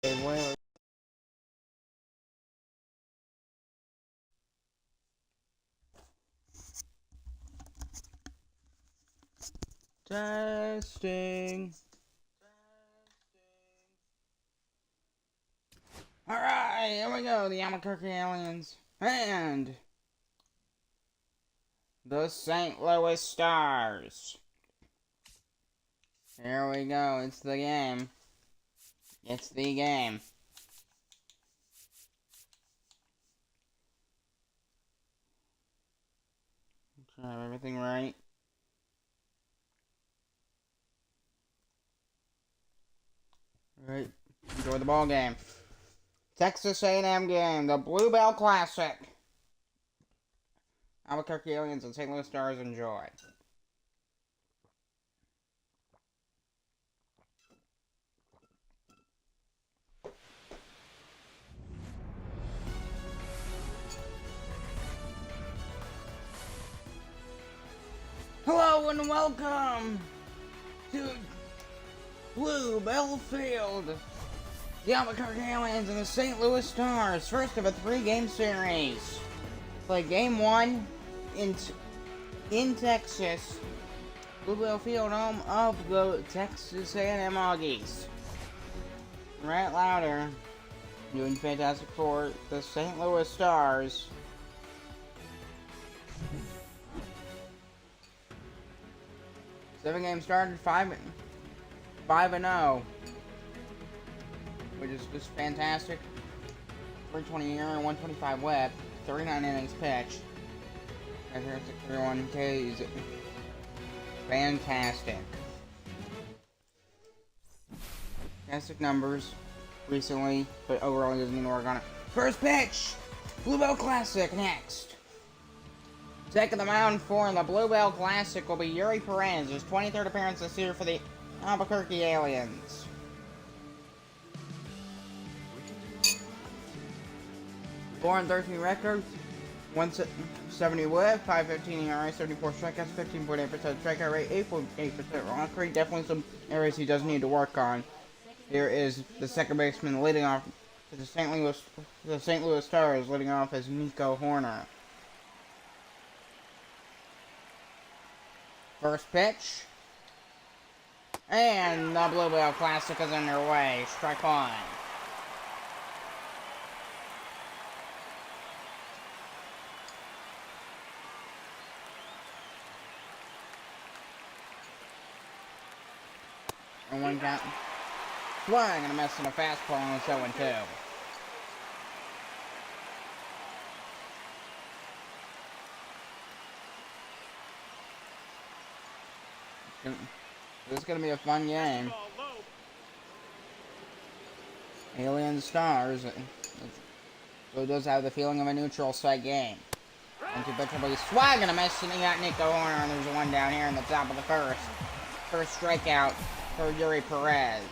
Well, testing. Alright, here we go. The Albuquerque aliens. And the St. Louis Stars. Here we go. It's the game. It's the game. Have everything right. Alright. Enjoy the ball game. Texas A&M game. The Bluebell Classic. Albuquerque aliens and St. Louis Stars enjoy. Hello and welcome to Bluebell Field. The Albuquerque aliens and the St. Louis Stars, first of a 3-game series. Play game 1 in Texas. Bluebell Field, home of the Texas A&M Aggies. Right louder, doing fantastic for the St. Louis Stars. Seven games started, 5-0, which is just fantastic. 320 air and 125 web, 39 innings pitched. And here's the 31 Ks. Fantastic. Fantastic numbers recently, but overall he doesn't need to work on it. First pitch! Bluebell Classic next. Taking the mound for the Bluebell Classic will be Yuri Perez, his 23rd appearance this year for the Albuquerque Aliens. Four and 13 record, 170 whip, 5.15 ERA, 74 strikeouts, 15.8% strikeout rate, 8.8% walk rate. Definitely some areas he does need to work on. Here is the second baseman leading off the St. Louis Stars, leading off as Nico Horner. First pitch. And the Bluebell Classic is underway. Strike one. And one count. Swing and a miss on a fastball on 0-2. This is going to be a fun game. Alien Stars. So it does have the feeling of a neutral site game. And to pitch will be swag and a miss, and he got Nico Horner, and there's one down here in the top of the first. First strikeout for Yuri Perez.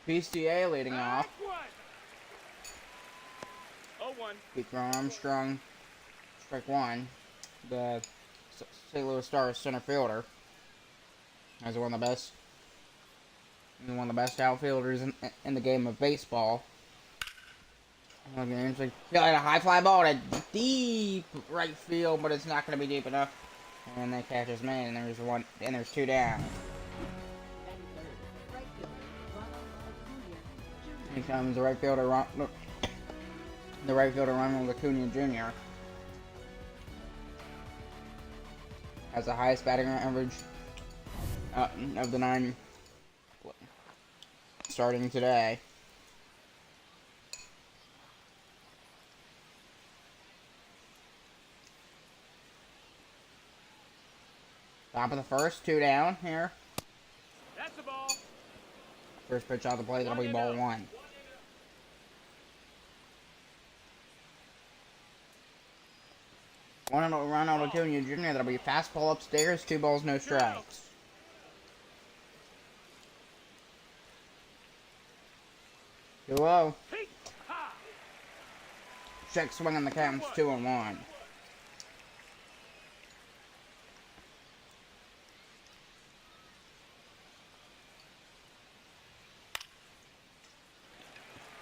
PCA leading off. Peter Armstrong, strike one. The St. Louis Stars center fielder. As one of the best outfielders in the game of baseball. Okay, like a high fly ball to deep right field, but it's not going to be deep enough. And that catch is made, and there's two down. Here comes the right fielder, Ronald Acuna Jr. has the highest batting average of the 9 starting today. Top of the first, two down here. That's the ball. First pitch out of the plate, that'll be ball one. Ronald Acuna Jr., that'll be fastball upstairs, 2 balls, no strikes. Too low. Check swing on the count's 2-1.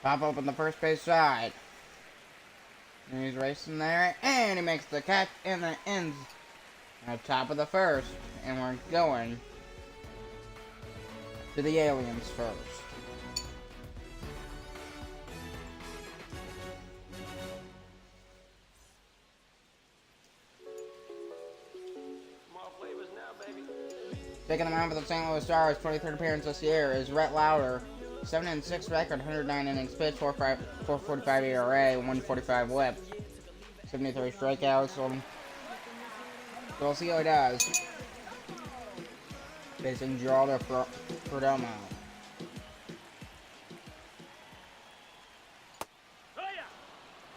Pop open the first base side. And he's racing there, and he makes the catch, and it ends at the top of the first. And we're going to the aliens first. Taking the mound for the St. Louis Stars, 23rd appearance this year, is Rhett Lauder. 7-6 record, 109 innings pitched, 4.45 ERA, 145 WHIP, 73 strikeouts. So we'll see how he does. Facing Geraldo Perdomo.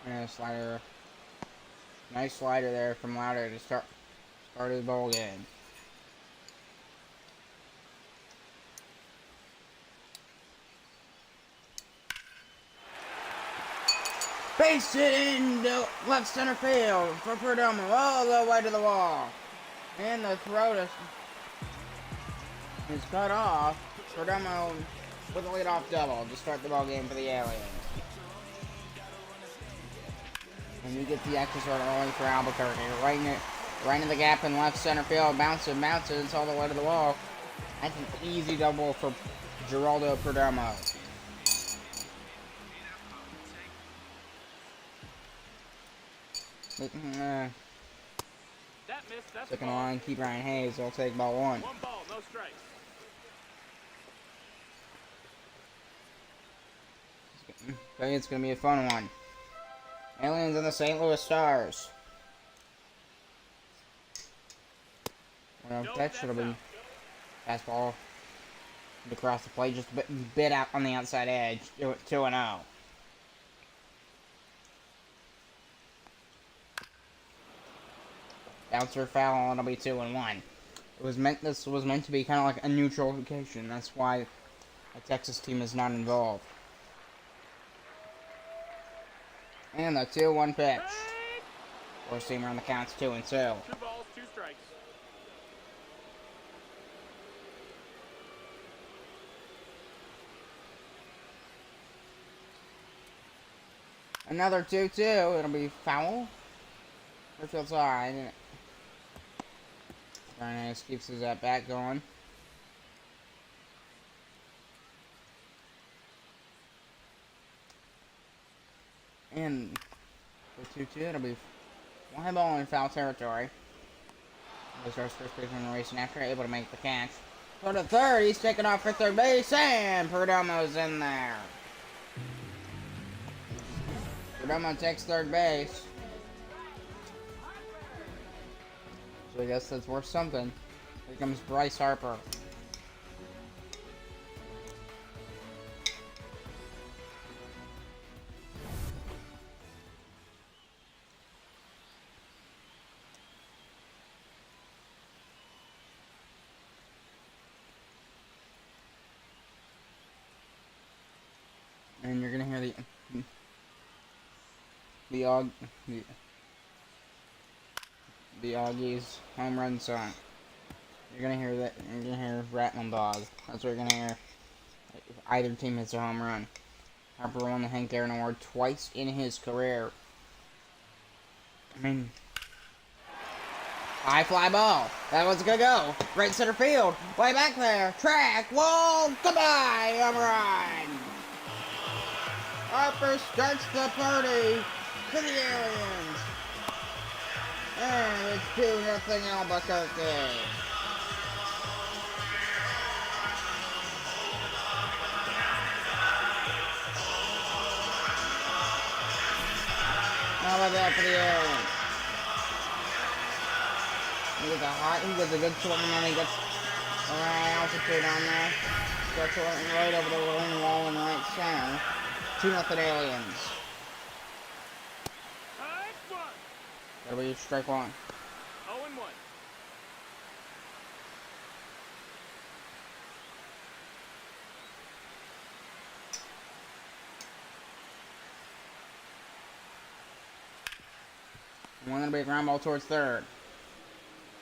And a slider. Nice slider there from Lauder to start his ball game. Base hit into left center field for Perdomo, all the way to the wall. And the throw is cut off. Perdomo with a leadoff double to start the ball game for the Aliens. And you get the extra start early for Albuquerque. Right in the gap in left center field. Bounces all the way to the wall. That's an easy double for Geraldo Perdomo. Second line, keep Ryan Hayes. They'll take ball one. One ball, no strikes. I think it's going to be a fun one. Aliens and the St. Louis Stars. Well, that should have been fastball across the plate, just a bit out on the outside edge. 2-0. Bouncer foul, and it'll be 2-1. This was meant to be kind of like a neutral location. That's why a Texas team is not involved. And the 2-1 pitch. Four-seamer on the counts 2-2. 2 balls, 2 strikes. Another 2-2. It'll be foul. Field side. Ryan keeps his at bat going. And for 2-2, it'll be one ball in foul territory. This our first baseman racing after, able to make the catch. Go to third, he's taken off for third base, and Perdomo's in there. Perdomo takes third base. So I guess that's worth something. Here comes Bryce Harper. And you're gonna hear the Augies home run song. You're gonna hear that. You're gonna hear Rattling Dog. That's what you're gonna hear. Either team hits a home run. Harper won the Hank Aaron Award twice in his career. I mean, high fly ball. That one's gonna go right center field. Way back there. Track. Wall. Goodbye. Home run. Harper starts the party for the Aliens. And it's 2-0 Albuquerque. How about that for the Aliens? He gets a good short run. He gets a right altitude on there. Gets it right over the rolling wall in right center. 2-0 Aliens. That'll be strike one. 0-1. One gonna be a ground ball towards third.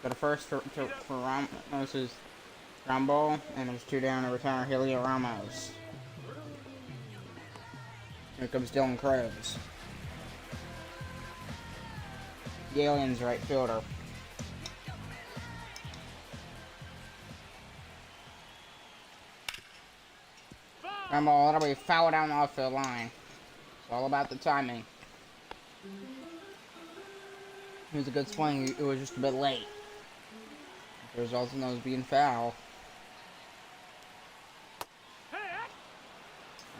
Got a first for Ramos's ground ball, and there's 2 down to retire Helio Ramos. Here comes Dylan Cruz. The Aliens right fielder. Ground ball, that'll be foul down the outfield line. It's all about the timing. It was a good swing, it was just a bit late. The result in those being foul.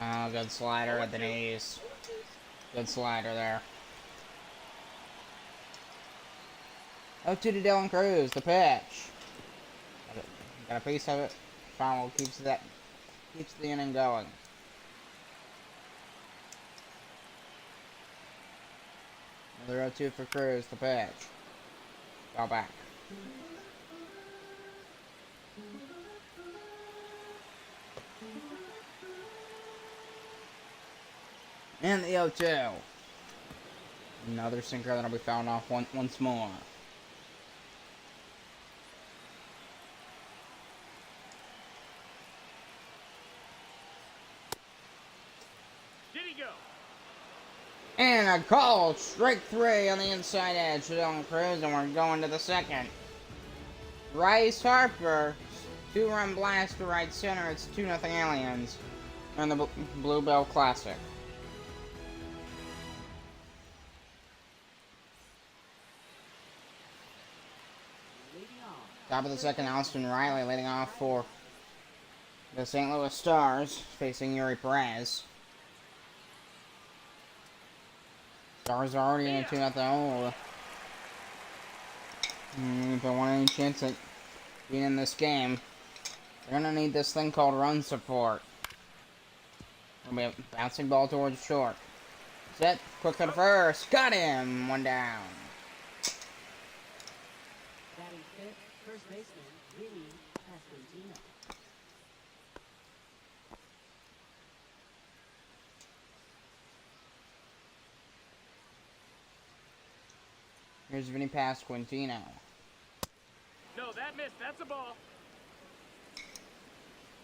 Oh, good slider at the knees. Good slider there. 0-2 to Dylan Cruz, the pitch. Got a piece of it. Foul keeps the inning going. Another 0-2 for Cruz, the pitch. Foul back. And the 0-2. Another sinker that'll be fouled off once more. Did he go? And a call, strike 3 on the inside edge to Dylan Cruz, and we're going to the second. Bryce Harper, 2-run blast to right center. It's 2-0 Aliens in the Bluebell Classic. Top of the second, Austin Riley leading off for the St. Louis Stars, facing Yuri Perez. Stars are already in a 2-0 hole. If they want any chance at being in this game, they're going to need this thing called run support. It'll be a bouncing ball towards short. Set, quick to the first, got him, 1 down. First baseman, Vinny Pasquantino. Here's Vinny Pasquantino. No, that missed. That's a ball.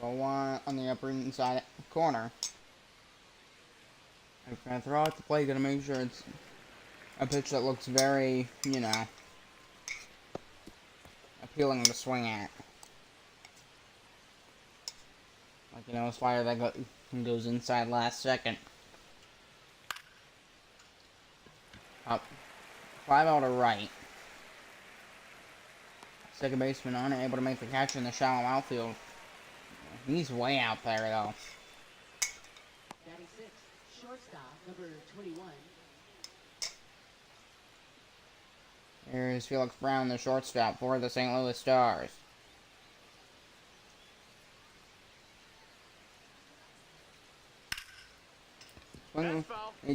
Ball 1 on the upper inside corner. If you're going to throw out the plate, going to make sure it's a pitch that looks very, you know, appealing to swing at. Like, you know, a slider that goes inside last second. Up. 5-0 to right. Second baseman unable to make the catch in the shallow outfield. He's way out there, though. 96, shortstop, number 21. Here's Felix Brown, the shortstop for the St. Louis Stars. Swing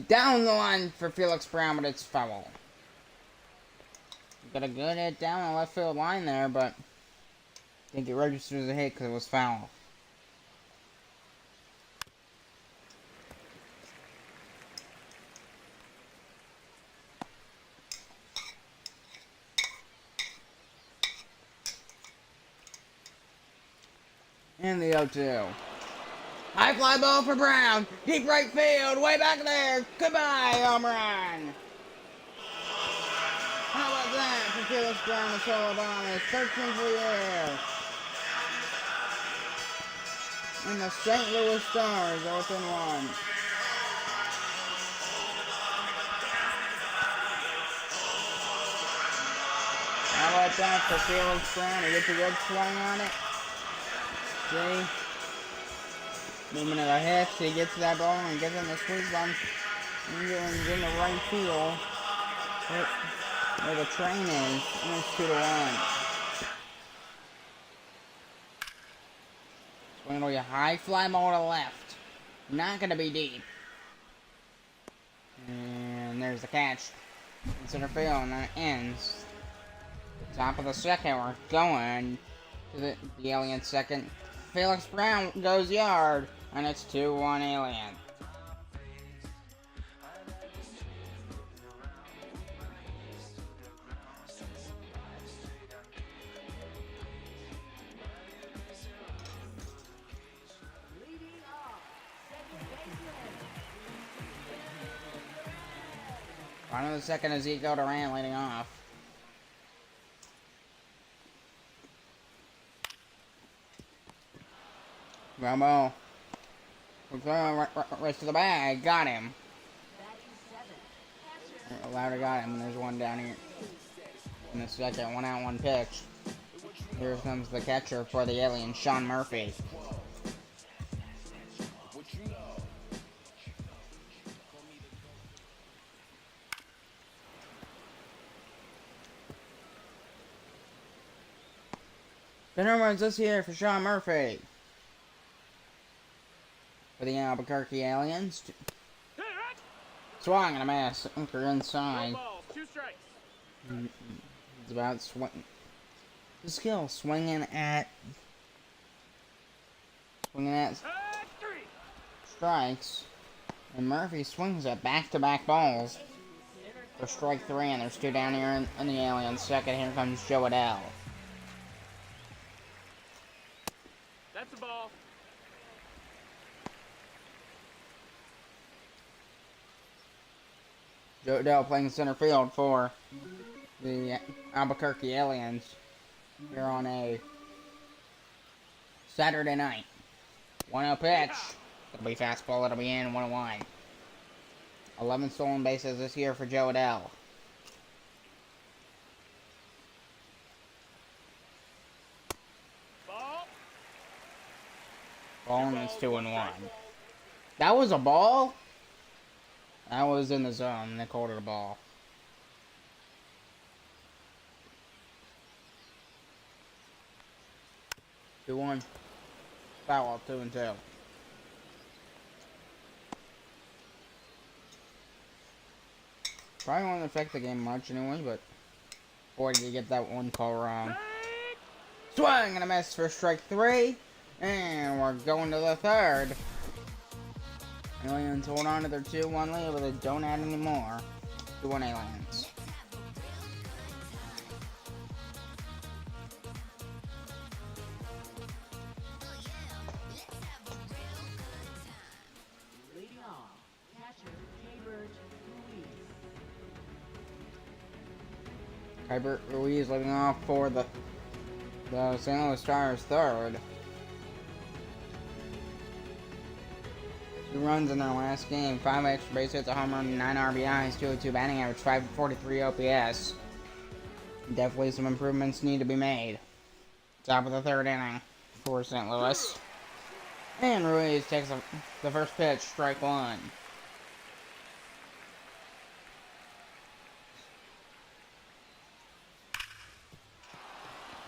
down the line for Felix Brown, but it's foul. Got a good hit down the left field line there, but I think it registered as a hit because it was foul. And the 0-2. High fly ball for Brown. Deep right field. Way back there. Goodbye, home run. How about that for Felix Brown and solo bomb? His 13th for the year. And the St. Louis Stars are within 1. How about that for Felix Brown? He gets a good swing on it. See? Movement of the hips, he gets that ball and gets in the squeeze bump. And he's in the right field. Where the train is. And it's 2-1. Swing to a high fly ball to left. Not going to be deep. And there's the catch. In center field, and that ends. Top of the second, we're going to the Alien second. Felix Brown goes yard, and it's 2-1 Alien. Final of the second is Eco Duran leading off. Rambo. Race to the bag. Got him. Louder got him. And there's one down here. In the second, 1 out, 1 pitch. Here comes the catcher for the Aliens, Sean Murphy. The numbers this year for Sean Murphy. For the Albuquerque Aliens. Swung and a miss. Anchor inside. No balls, 2 strikes. It's about swing. The skill swinging at 3. strikes. And Murphy swings at back-to-back balls for strike 3. And there's 2 down here in the Aliens. Second, here comes Joe Adell. That's a ball. Joe Adell playing center field for the Albuquerque Aliens here on a Saturday night. 1-0 pitch. It'll be fastball. It'll be in 1-1. 11 stolen bases this year for Joe Adell. Ball. Ball and it's 2-1. That was a ball? That was in the zone. They called it a ball. Two one. Foul, 2-2. Probably won't affect the game much anyway, but boy, did you get that one call wrong. Swing and a miss for strike 3. And we're going to the third. Aliens hold on to their 2-1 lead, but they don't add any more. 2-1 Aliens. Leading off, catcher Keibert Ruiz. Keibert Ruiz leading off for the St. Louis Stars third. 2 runs in their last game, 5 extra base hits, a home run, 9 RBIs, 202 batting average, 543 OPS. Definitely some improvements need to be made. Top of the third inning for St. Louis. And Ruiz takes the first pitch, strike 1.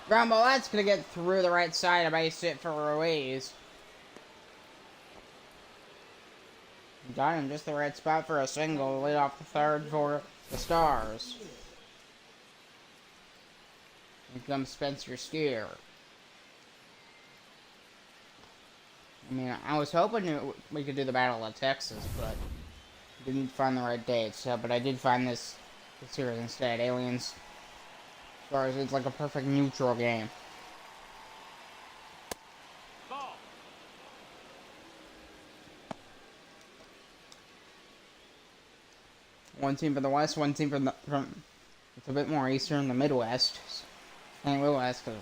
Ground ball, that's going to get through the right side, a base hit for Ruiz. Got him just the right spot for a single, lead off the third for the Stars. Here comes Spencer Steer. I mean, I was hoping we could do the Battle of Texas, but didn't find the right dates. But I did find this series instead. Aliens, Stars, it's like a perfect neutral game. One team from the West, one team from it's a bit more eastern, the Midwest, St. Louis. Cause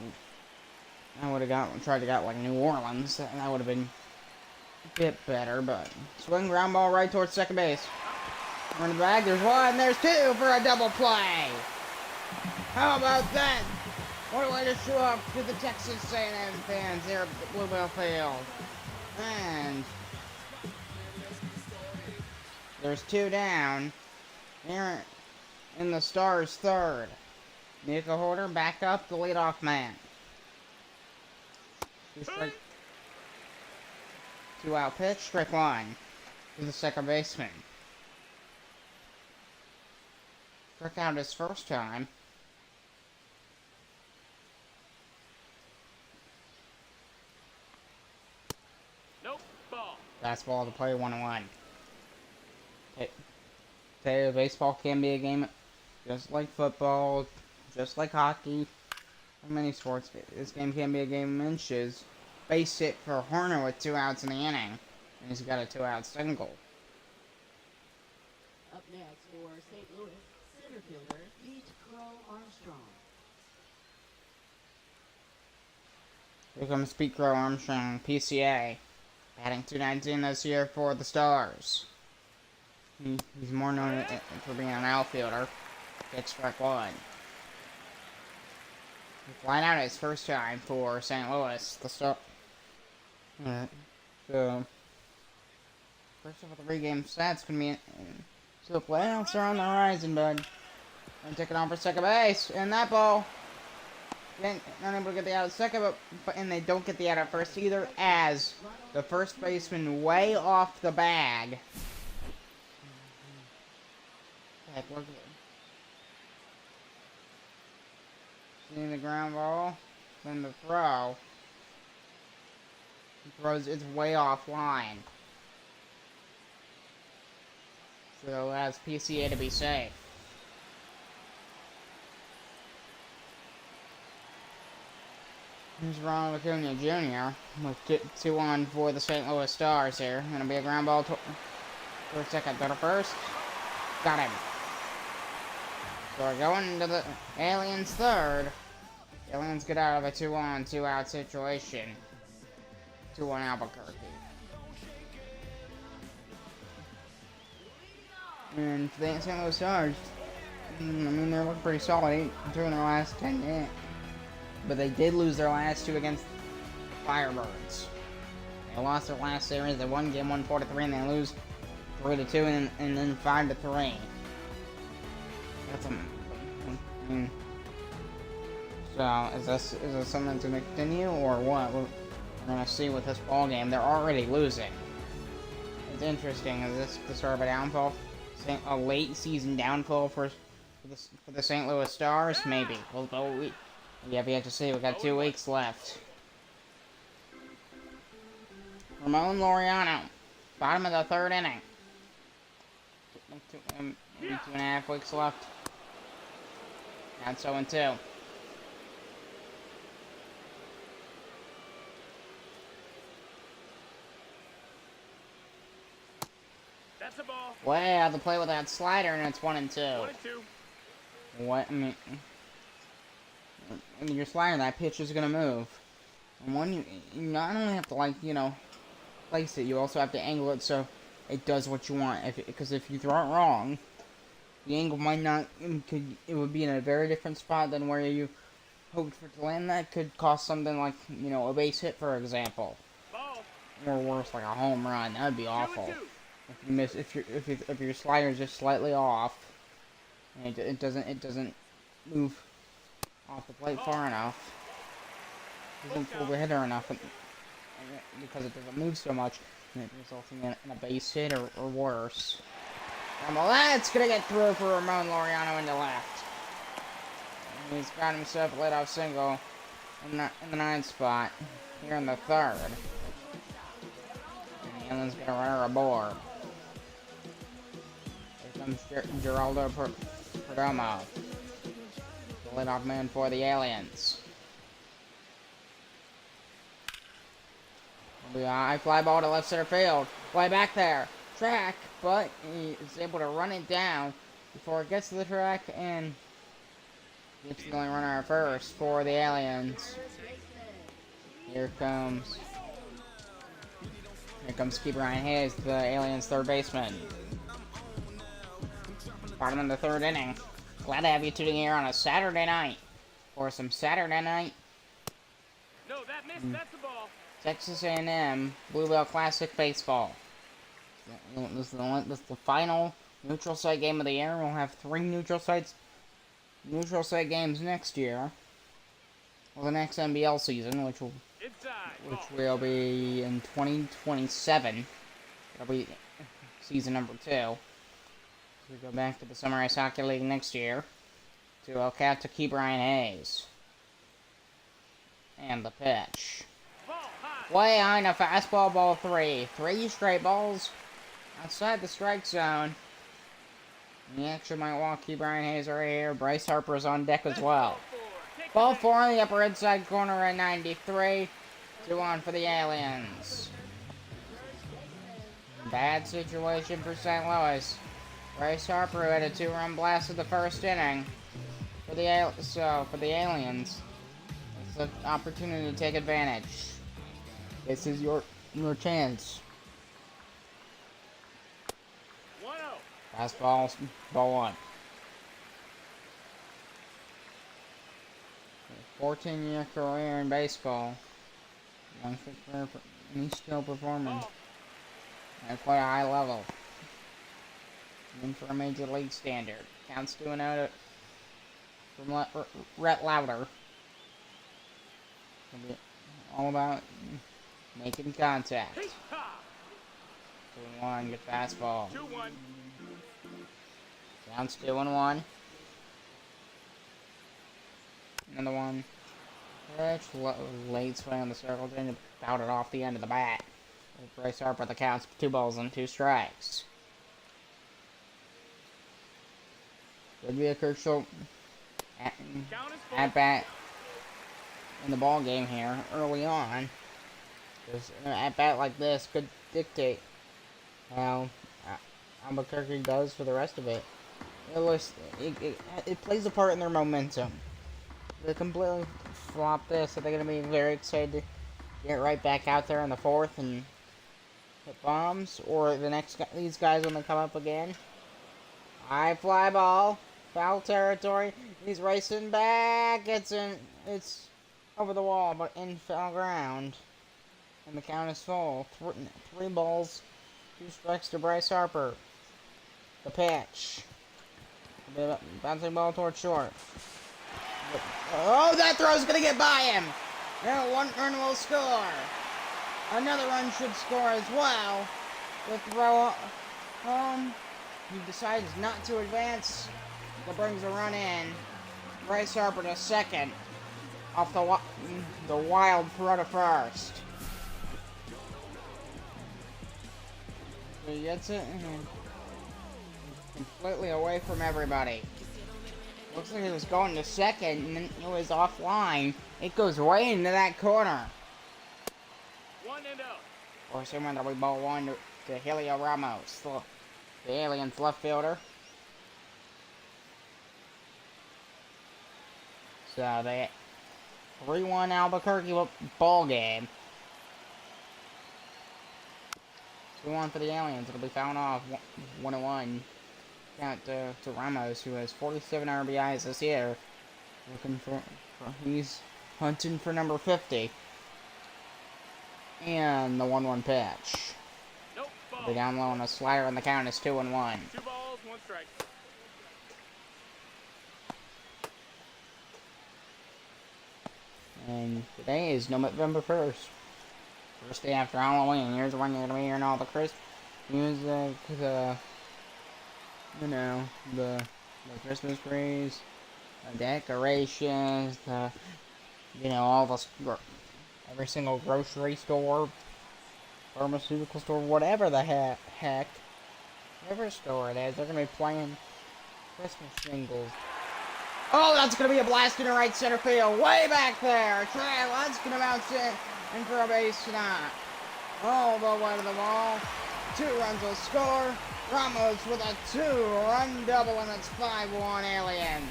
I would have tried to get like New Orleans, and that would have been a bit better. But swing ground ball right towards second base. We're in the bag. There's 1, there's 2 for a double play. How about that? What a way to show up to the Texas A&M fans here at Bluebell Field. And there's 2 down. Here in the Stars third. Nico Holder back up the leadoff man. 2 out pitch, strike 1 to the second baseman. Struck out his first time. Nope, ball. Fastball to play 1-1. Baseball can be a game just like football, just like hockey, or many sports. This game can be a game of inches. Base hit for Horner with 2 outs in the inning, and he's got a 2-out single. Up next for St. Louis, center fielder Pete Crow Armstrong. Here comes Pete Crow Armstrong, PCA. Batting .219 this year for the Stars. He's more known for being an outfielder. Gets strike one. Flying out his first time for St. Louis. The Star. So, first of all, the 3-game stats can be. So the playoffs are on the horizon, bud. And take it on for second base, and that ball. Not able to get the out at second, and they don't get the out at first either, as the first baseman way off the bag. Heck, look at it. Seeing the ground ball, then the throw. He throws it's way offline. So that's PCA to be safe. Here's Ronald Acuna Jr. with 2 on for the St. Louis Stars here. Gonna be a ground ball for second, to the first. Got him. So we're going to the Aliens third. The Aliens get out of a 2-on, 2-out situation. 2-1 Albuquerque. And for the St. Louis Stars, I mean, they're looking pretty solid. 8-2 in their last 10 games. But they did lose their last 2 against the Firebirds. They lost their last series. They won game 1 4-3, and they lose 3-2, and then 5-3. That's so is this something to continue or what? We're gonna see with this ball game. They're already losing. It's interesting. Is this the start of a downfall? A late season downfall for the St. Louis Stars? Maybe. We have yet to see. We got 2 weeks left. Ramon Laureano, bottom of the 3rd inning. 2.5 weeks left. Now 0-2. That's a ball. Way out of the play with that slider, and it's 1-2. 1-2. What? I mean, your slider, that pitch is gonna move. And one, you not only have to place it, you also have to angle it so it does what you want. Because if you throw it wrong, the angle might not. It would be in a very different spot than where you hoped for it to land. That could cost something like a base hit, for example, Ball. or worse, like a home run. That would be awful. 2-2. If you miss, if your slider is just slightly off, and it doesn't move off the plate far enough, doesn't pull the hitter enough, because it doesn't move so much, and it resulting in a base hit or worse. And well, that's gonna get through for Ramon Laureano into left. And he's got himself a leadoff single in the 9th spot here in the 3rd. And the Aliens get a runner aboard. Here comes Geraldo Perdomo, the leadoff man for the Aliens. It'll be a high fly ball to left center field. Way back there. Track, but he is able to run it down before it gets to the track and gets the only runner at first for the Aliens. Here comes keeper Ryan Hayes, the Aliens' 3rd baseman. Bottom of the 3rd inning. Glad to have you tuning here on a Saturday night for some Saturday night. No, that missed. That's the ball. Texas A&M Bluebell Classic baseball. This is the final neutral site game of the year. We'll have 3 neutral site games next year. Well, the next NBL season, which will be in 2027. It'll be season number 2. So we go back to the Summer Ice Hockey League next year. To keep Ryan Hayes. And the pitch. Way on a fastball, ball 3. 3 straight balls outside the strike zone. And the extra might walk keep Ryan Hayes right here. Bryce Harper's on deck as well. Ball 4 in the upper inside corner at 93. 2-1 for the Aliens. Bad situation for St. Louis. Bryce Harper had a 2-run blast of the first inning for the Aliens. It's an opportunity to take advantage. This is your chance. 1-0. Fastball, ball 1. 14-year career in baseball. Young pitcher, and he's still performing at quite a high level. In for a major league standard. Counts 2-0 from Rhett Lauder. It'll be all about making contact. 2-1, good fastball. 2-1. Counts 2-1. Another one. Pitch, late swing on the circle, then fouled it off the end of the bat. Bryce Harper, the counts 2 balls and 2 strikes. Could be a crucial at bat in the ball game here early on. Because an at bat like this could dictate how Albuquerque does for the rest of it. It plays a part in their momentum. They completely flop this, so they're going to be very excited to get right back out there in the 4th and hit bombs, or these guys when they come up again. High fly ball, foul territory. He's racing back. It's over the wall, but in foul ground, and the count is full. 3 balls, 2 strikes to Bryce Harper. The pitch, bouncing ball towards short. Oh, that throw's gonna get by him. Now 1 run will score. Another run should score as well. The throw home. He decides not to advance. That brings a run in. Bryce Harper to second. Off the wild throw to first. So he gets it completely away from everybody. Looks like he was going to second, and then it was offline. It goes way into that corner. 1-0. Forcing that'll be ball 1 to Helio Ramos, the Aliens left fielder. So they 3-1 Albuquerque ball game. 2-1 for the Aliens. It'll be fouled off 1-1. Count to Ramos, who has 47 RBIs this year. Looking for he's hunting for number 50. And the 1-1 pitch. Nope. Ball. Be down low on a slider, and the count is 2-1. 2 balls, 1 strike. And today is November 1st. First day after Halloween. Here's when you're gonna be hearing all the music, the Christmas trees, the decorations, all the every single grocery store, pharmaceutical store, whatever the heck, whatever store it is, they're gonna be playing Christmas jingles. Oh, that's gonna be a blast into right center field, way back there. That's gonna bounce in for a base knock. All the way to the ball. 2 runs will score. Ramos with a 2-run double, and it's 5-1 Aliens.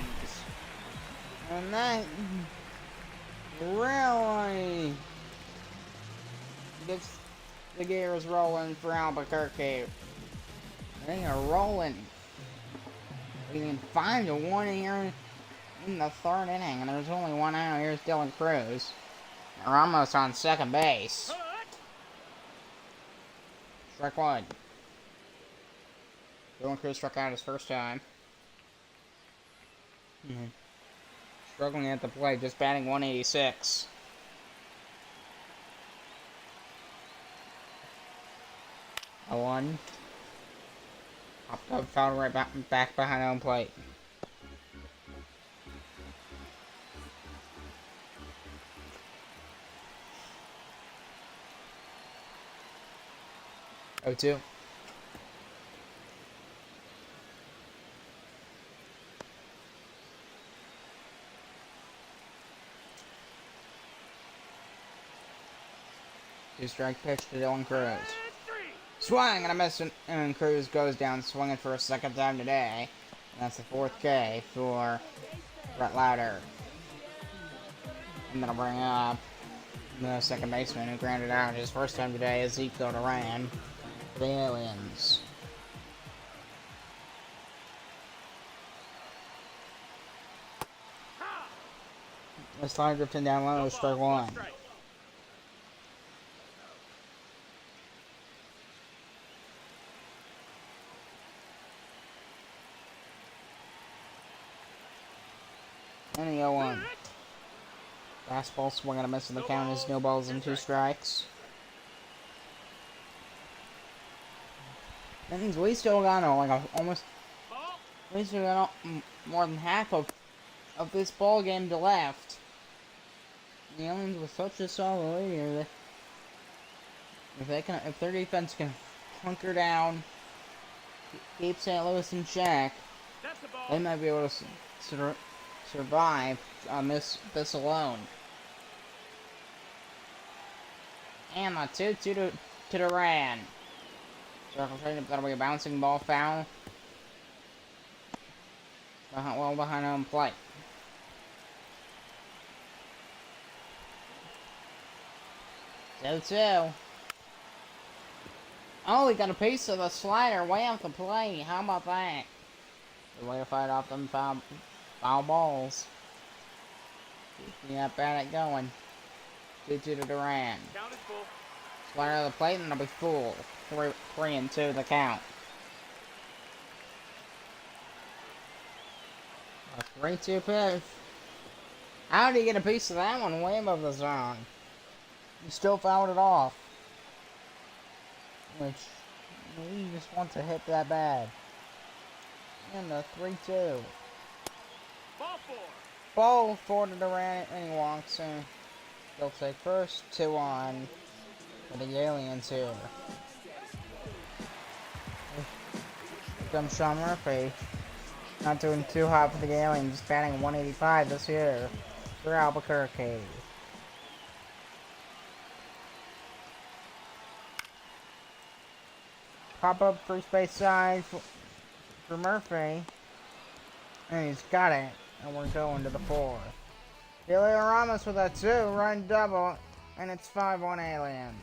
And that really gets the gears rolling for Albuquerque. They are rolling. We can find a 1 here in the 3rd inning, and there's only 1 out. Here's Dylan Cruz. Ramos on second base. Strike 1. Dylan Cruz struck out his first time. Struggling at the plate, just batting 186. A 1. Popped up, fouled right back behind home plate. Oh, 2. Two strike pitch to Dylan Cruz. Swing and a miss, and Cruz goes down swinging for a second time today. And that's the 4th K for Brett Lauder. I'm gonna bring up the second baseman who grounded out his first time today, Ezekiel Duran, for the Aliens. This line drifting down low, strike one. And the 0-1. Fastball swing and a miss in the count is no balls and 2 strikes. That means we still got we still got more than half of this ball game to left. The Aliens with such a solid lead here, if their defense can hunker down, keep St. Louis in check, they might be able to survive on this alone. And a 2-2 to Duran. That'll be a bouncing ball foul. Well behind home plate. 2-2. Oh, we got a piece of the slider way off the plate. How about that? The way to fight off them foul balls. Keeping that bat going. 2-2 to Duran. Slider of the plate and it'll be full. 3-2 the count. A 3-2 pitch. How did he get a piece of that one way above the zone? He still fouled it off. Which, he just wants to hit that bad. And a 3-2. Ball 4 to Durant, and he walks in. They'll take first, 2 on for the Aliens here. Here comes Sean Murphy. Not doing too hot for the Aliens, just batting 185 this year for Albuquerque. Pop up first base side for Murphy. And he's got it. And we're going to the 4th. Helio Ramos with a 2-run double. And it's 5-1 Aliens.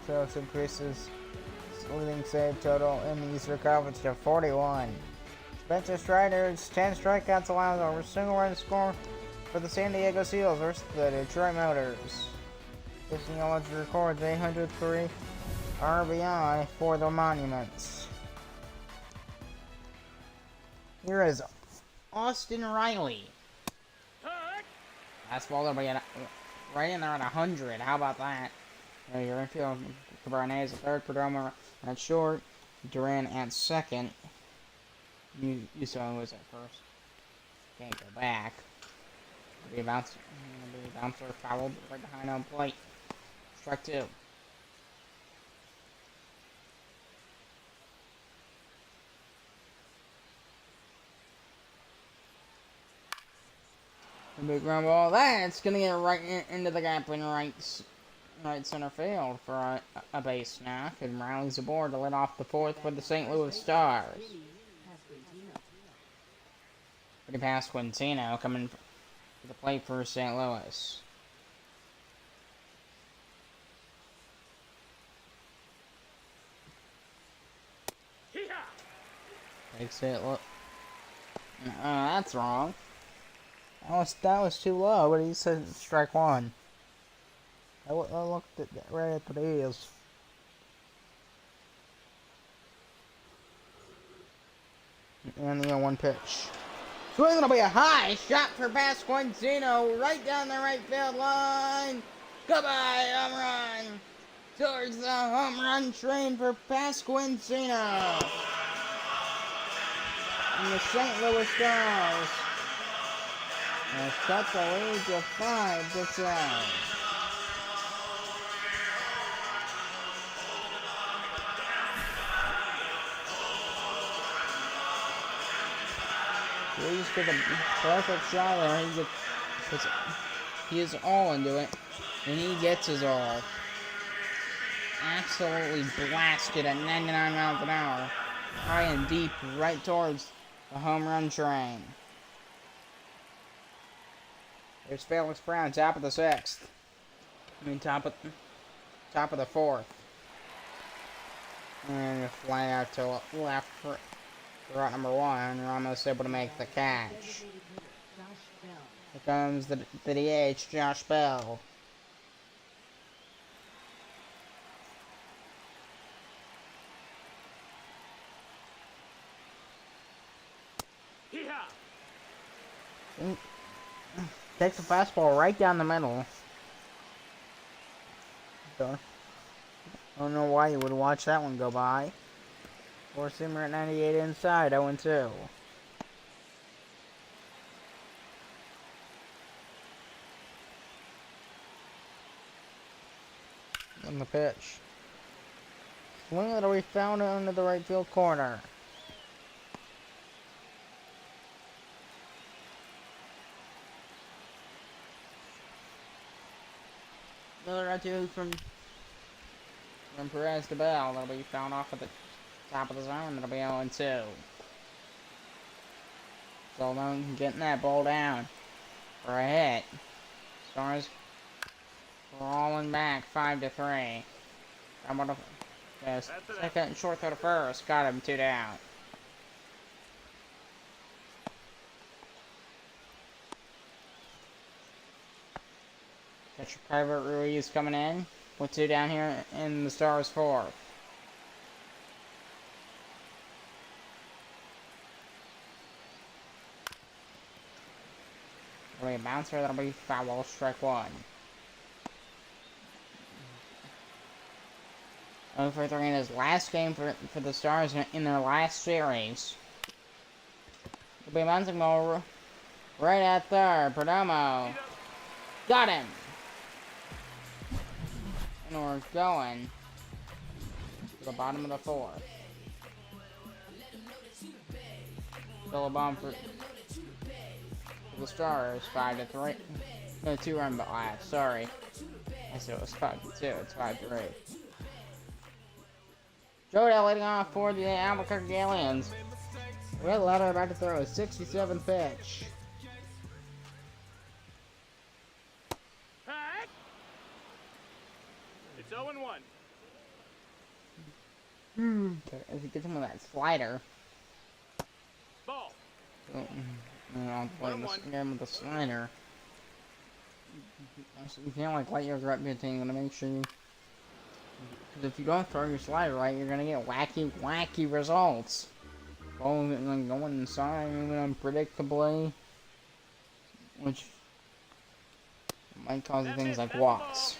So it increases leading save total in the Eastern Conference to 41. Spencer Strider's 10 strikeouts allows over a single run score for the San Diego Seals versus the Detroit Motors. This knowledge records 803 RBI for the Monuments. Here is Austin Riley. Fastball will be right in there at 100. How about that? Your infield, Cabernet is at 3rd, Perdomo at short, Duran at 2nd. You saw who was at 1st. Can't go back. Be a bouncer fouled right behind home plate. Strike 2. A big ground ball. That's gonna get right into the gap in right center field for a base knock, and rallies aboard to lead off the 4th for the St. Louis Stars. Pretty past Quintino coming to the plate for St. Louis. Takes it. Look. That's wrong. That was too low, but he said strike 1. I looked at that right at the ears. And the 0-1 pitch. Swing will be a high shot for Pasquantino right down the right field line. Goodbye, home run. Towards the home run train for Pasquantino. And the St. Louis Stars has cut the lead to 5-2. Ruiz with a perfect shot there. He is all into it, and he gets his all. Absolutely blasted at 99 miles an hour, high and deep, right towards the home run train. There's Felix Brown, top of the sixth. I mean, top of the fourth. And a fly out to left for route number one. You're almost able to make the catch. Here comes the DH, Josh Bell. Takes the fastball right down the middle. I don't know why you would watch that one go by. Four seamer at 98 inside, 0-2. On the pitch. Swing that'll be found under the right field corner. Another out two from Perez to Bell. That'll be found off at the top of the zone. That'll be 0-2. So long getting that ball down for a hit. Stars crawling back 5-3. I'm gonna second short throw to first. Got him 2 down. Catcher Private Ruiz coming in with 2 down here in the Stars' fourth. That'll be a bouncer. That'll be foul ball, strike one. 0-3 in his last game for the Stars in their last series. It'll be a bouncing ball right at third. Perdomo got him. And we're going to the bottom of the fourth. Still a bomb for the Stars, 5-3. No, 2-run but last. Sorry, I said it was 5-2. It's 5-3. Jodell leading off for the Albuquerque Aliens. Red Letter about to throw a 67th pitch. It's 0-1. As he gets him with that slider. Ball. I'll play this game with the slider. You can't like let your gut be a thing. You gotta make sure you. Because if you don't throw your slider right, you're gonna get wacky results. Going inside even unpredictably, which might cause things like walks.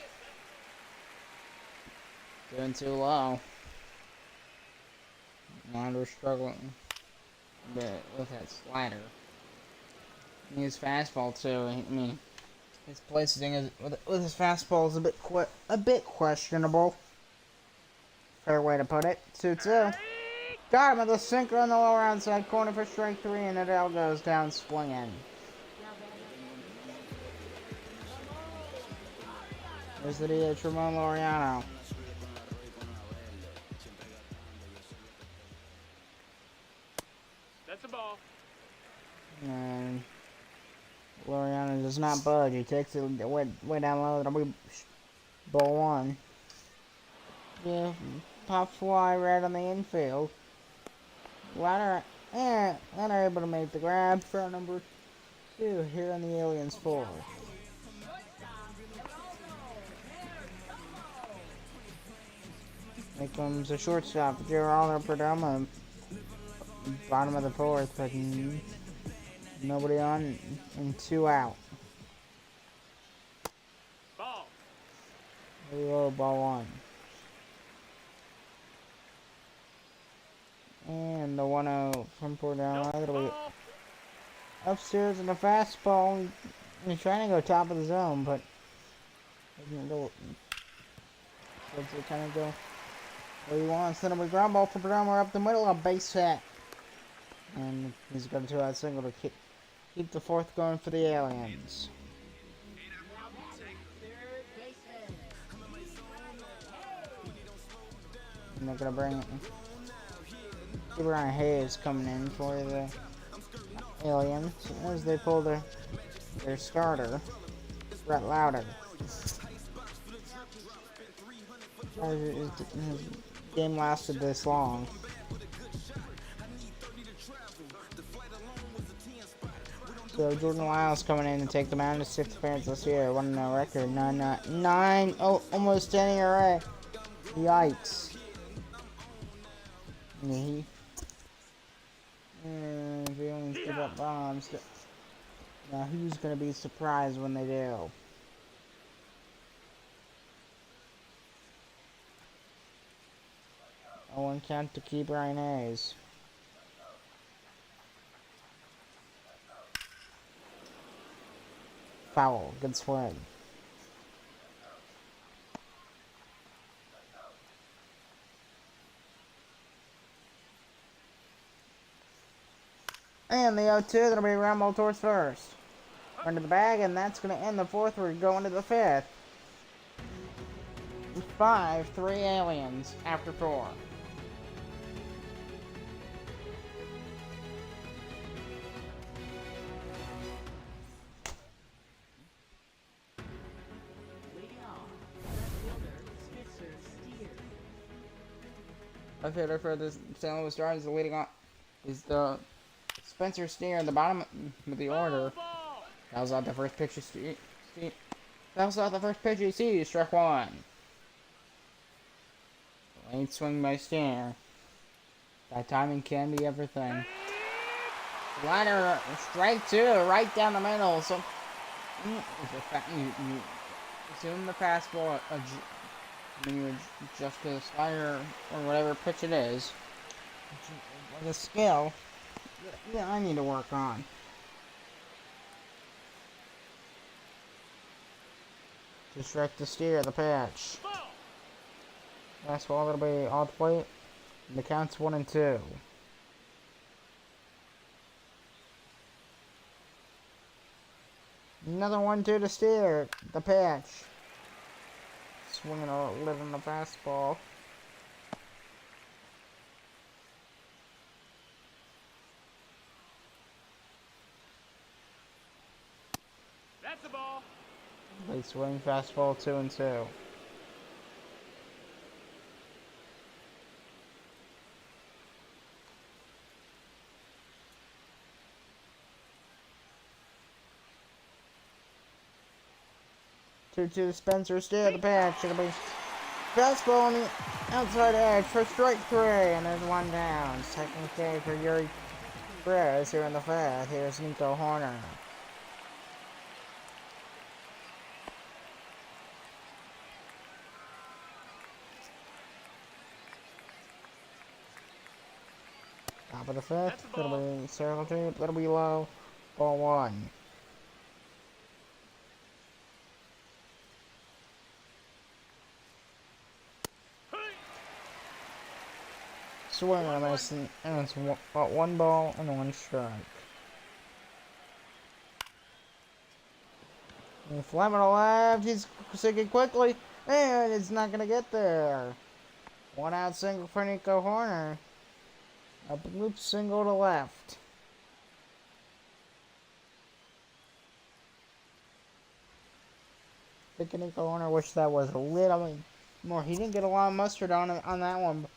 Doing too low. Wander's struggling a bit with that slider. And his fastball too. I mean, his placing is with his fastball is a bit questionable. Fair way to put it. 2-2. Got him with a sinker on the lower outside corner for strike 3, and Adele goes down swinging. There's the DH, Ramon Laureano. That's a ball. And Laureano does not budge. He takes it way down low. That'll be ball one. Yeah, pop fly right on the infield. Ladder able to make the grab for number 2 here on the Aliens 4. Here comes the shortstop, Geraldo Perdomo. Bottom of the fourth, but nobody on and 2 out. Ball. Low ball 1. And the 1-0 from Perdomo. It'll be upstairs in the fastball. He's trying to go top of the zone, but doesn't go. Doesn't kind of go where he wants. Then it'll be ground ball for Perdomo up the middle, a base hit. And he's got a 2-out single to keep the fourth going for the Aliens. Now batting, third baseman. And they're gonna bring Brian Hayes coming in for the Aliens as they pull their starter, Brett Lauder. His game lasted this long. So Jordan Lyles coming in to take the mound to 6th appearance this year. 1-0 record, 9, almost 10 ERA. Yikes. And the Aliens give up bombs. Now who's gonna be surprised when they do? One count to keep Brian Hayes. Foul. Good swing. And the 0-2, that'll be Rambo towards first. Under the bag, and that's going to end the fourth. We're going to the fifth. 5-3 Aliens after 4. Left fielder for the St. Louis Stars, the leading on is the Spencer Steer in the bottom of the order. That was out the first pitch. That was out the first pitch. You see, struck one. Late swing by Steer. That timing can be everything. Liner, strike 2, right down the middle. So you assume the fastball. When you adjust to the slider or whatever pitch it is, the skill, yeah, I need to work on. Just strike to Steer the pitch. Fastball, that'll be off plate. The count's 1-2. Another 1-2 to Steer the pitch. Swinging a lid on the fastball. That's a ball. Late swing fastball 2-2. To Spencer Steer the pitch. It'll be fastball on the outside edge for strike 3, and there's one down. Second K for Yuri Perez here in the fifth. Here's Nico Horner. Top of the fifth. It'll be circle tape. It'll be low. Ball 1. Swing on this, and it's 1 ball and 1 strike. And Fleming to left, he's sinking quickly, and it's not going to get there. 1-out single for Nico Horner. A bloop single to left. I think Nico Horner wished that was a little more. He didn't get a lot of mustard on that one,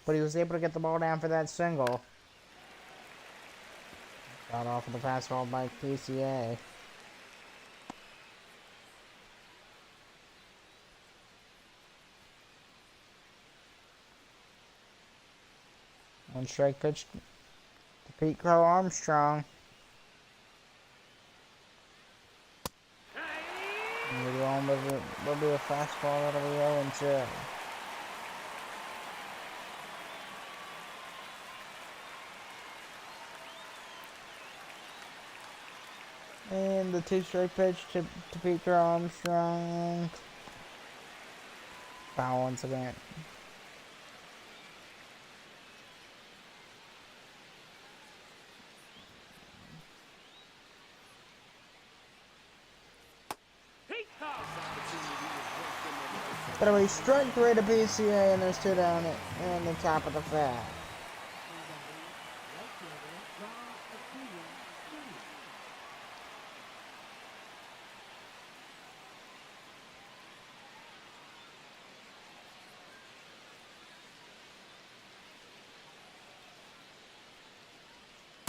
but he was able to get the ball down for that single. Got off of the fastball by PCA. One strike pitch to Pete Crow Armstrong. And we're going will be a fastball that'll be 0-2. And the 2-strike pitch to Pete Crow Armstrong. Foul once again. That'll be strike 3 to PCA, and there's 2 down in the top of the fifth. Right fielder, Albuqerque, junior.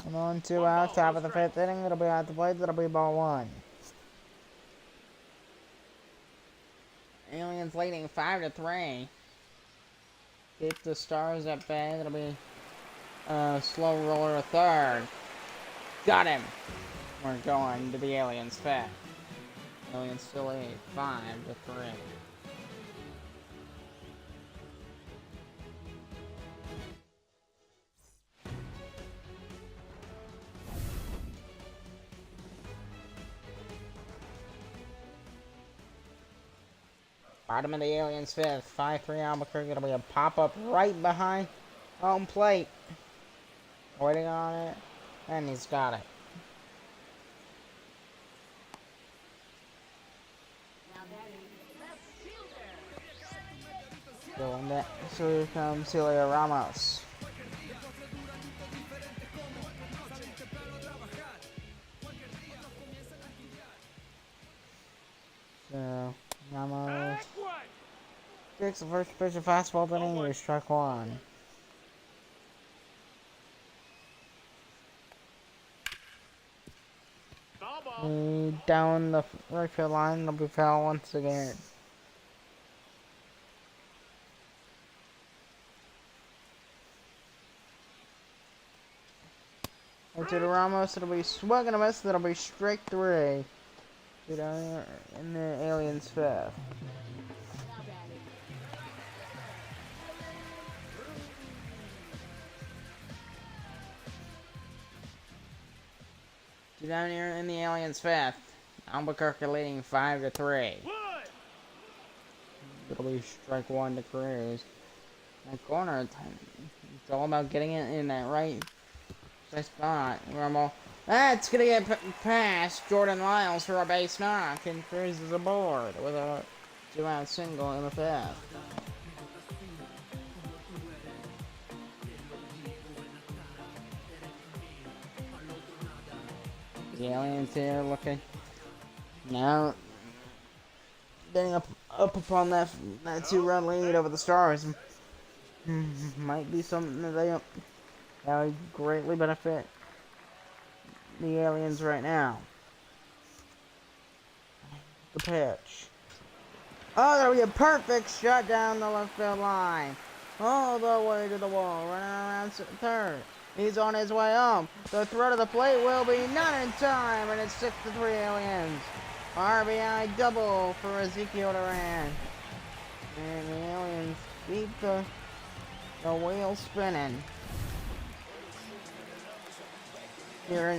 And on 2 out, top of the fifth inning. It'll be out the plate. That'll be ball 1. Aliens leading 5 to 3. Keep the Stars at bay. That'll be slow roller to third. Got him. We're going to the Aliens fifth. Aliens still lead 5 to 3. Bottom of the Aliens fifth, 5-3 Albuquerque. It'll be a pop-up right behind home plate. Waiting on it, and he's got it. Now batting, left fielder. Going back, so here comes Celia Ramos. So, Ramos takes the first pitch of fastball to inning, strike 1. Down the right field line, it'll be foul once again. Into the Ramos, it'll be swung and a miss, that'll be strike 3. Down in the Aliens fifth. Now batting, Down here in the Aliens fifth. Albuquerque leading 5 to 3. It'll be strike 1 to Cruz. That corner, it's all about getting it in that right spot. Rumble. That's gonna get past Jordan Lyles for a base knock, and Cruz is aboard with a 2-out single in the fifth. The Aliens here looking now, getting up upon that 2-run lead over the Stars. Might be something that that would greatly benefit the Aliens right now. The pitch. Oh, that'll be a perfect shot down the left field line. All the way to the wall, running around third. He's on his way home. The throw to the plate will be not in time, and it's 6-3 Aliens. RBI double for Ezekiel Duran. And the Aliens keep the wheel spinning. Here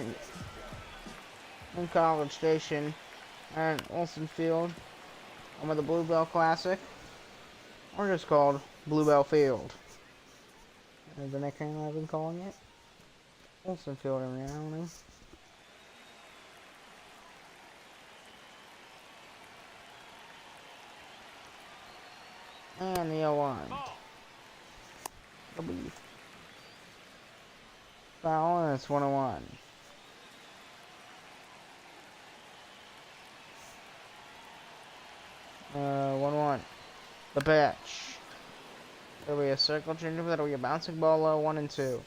in College Station at Wilson Field, home of the Bluebell Classic, or just called Bluebell Field. That's the nickname I've been calling it. Wilson Field in reality. And the 0-1. It'll be foul, and it's 1-1. One. The pitch. There'll be a circle change, but that'll be a bouncing ball low, 1-2.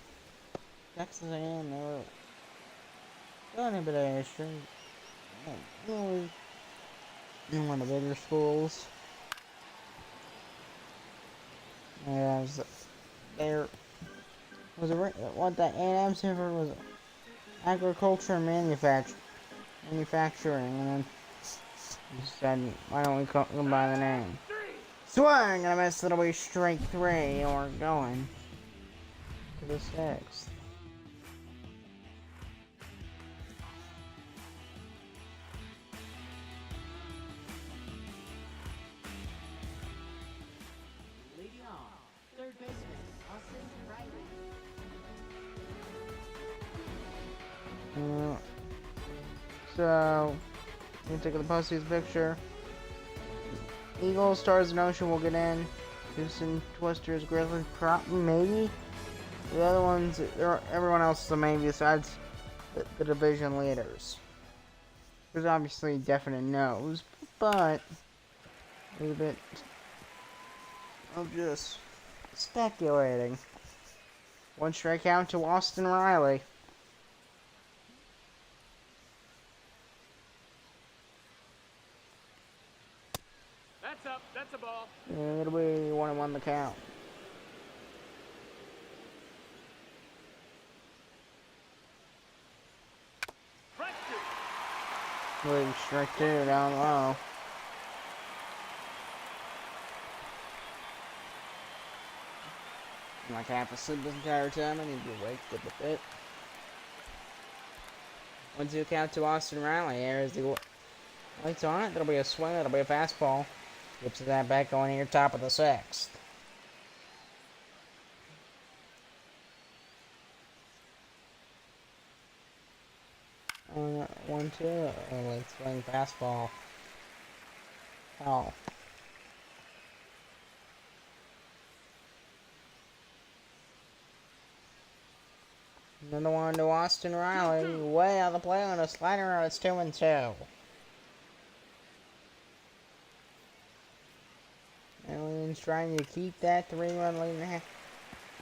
Texas A&M, they were got a bit of history. In one of the bigger schools. Yeah, there was what the A&M stood for was agriculture and manufacturing, and then he said, why don't we call them by the name? Swing and a miss. It'll be strike 3, and we're going to the 6th. leading off, third baseman, Austin Riley. So, you take the postseason picture. Eagle, Stars, and Ocean will get in. Houston, Twisters, Grizzlies, maybe. The other ones, everyone else is a maybe besides the division leaders. There's obviously definite no's, but a little bit of just speculating. One strikeout to Austin Riley. That's up. That's a ball. And it'll be 1-1 the count. Front two. Wait, strike two down low. I'm like half asleep this entire time. I need to wake up a bit. 1-2 count to Austin Riley. There's the lights on it. That'll be a swing. That'll be a fastball. Gets that back going here, top of the sixth. On 1-2. Late swing fastball. Oh. Another one to Austin Riley. Way out of the play on a slider. It's 2-2. Aliens trying to keep that 3-run lead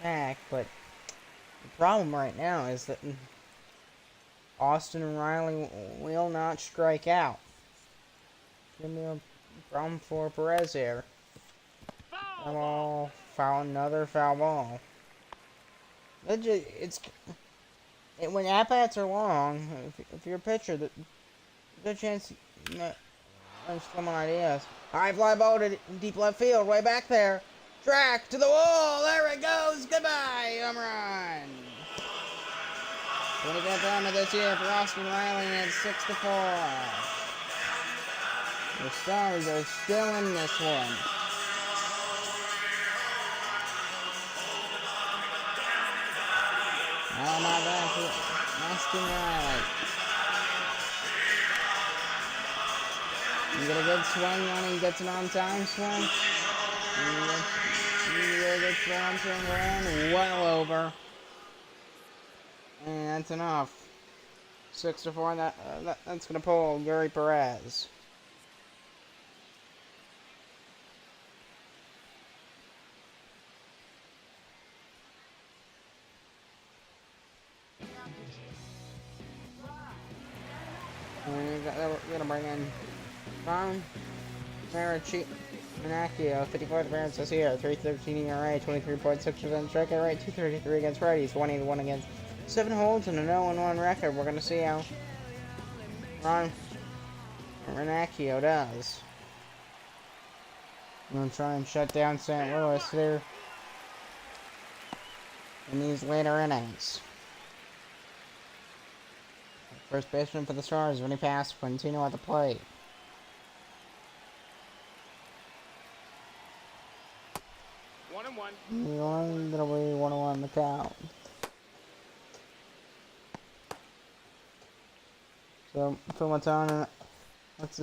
back, but the problem right now is that Austin Riley will not strike out. It's gonna be a problem for Perez here. Another foul ball. When at-bats are long, if you're a pitcher, there's a chance you know, there's some ideas. High fly ball to deep left field, way back there. Track to the wall, there it goes, goodbye, home run. 25th home of this year for Austin Riley, and it's 6-4. The Stars are still in this one. Oh my gosh, Austin Riley. You get a good swing on him, he gets an on-time swing. You get a good swing around, well over. And that's enough. 6-4, that's going to pull Gary Perez. We're going to bring in Ron Manacchio, 54th appearance this year, 3.13 ERA, 23.6% strikeout rate, 233 against righties, 181 against 7 holds, and a 0-1 record. We're going to see how Ron Manacchio does. I'm going to try and shut down St. Louis here in these later innings. First baseman for the Stars, Vinny Pasquantino at the plate. That'll be 1-1 the count. So, Phil Matone and Alex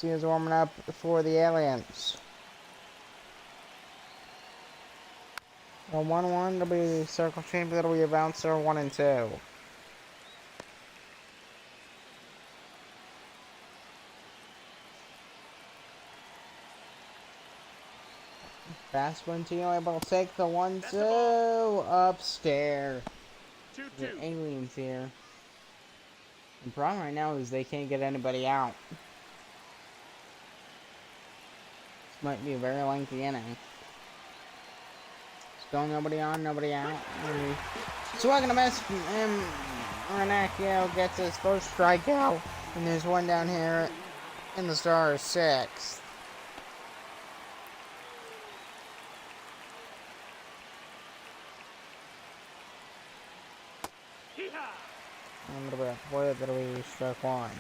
Diaz warming up for the Aliens. So 1-1, that'll be circle champion, that'll be a bouncer, 1-2. Pasquantino able to take the 1-2 upstairs. 2-2. The Aliens here. The problem right now is they can't get anybody out. This might be a very lengthy inning. Still nobody on, nobody out. Swing and a miss, and Ranacchio gets his first strikeout. And there's one down here in the Stars' 6th. That'll be strike one.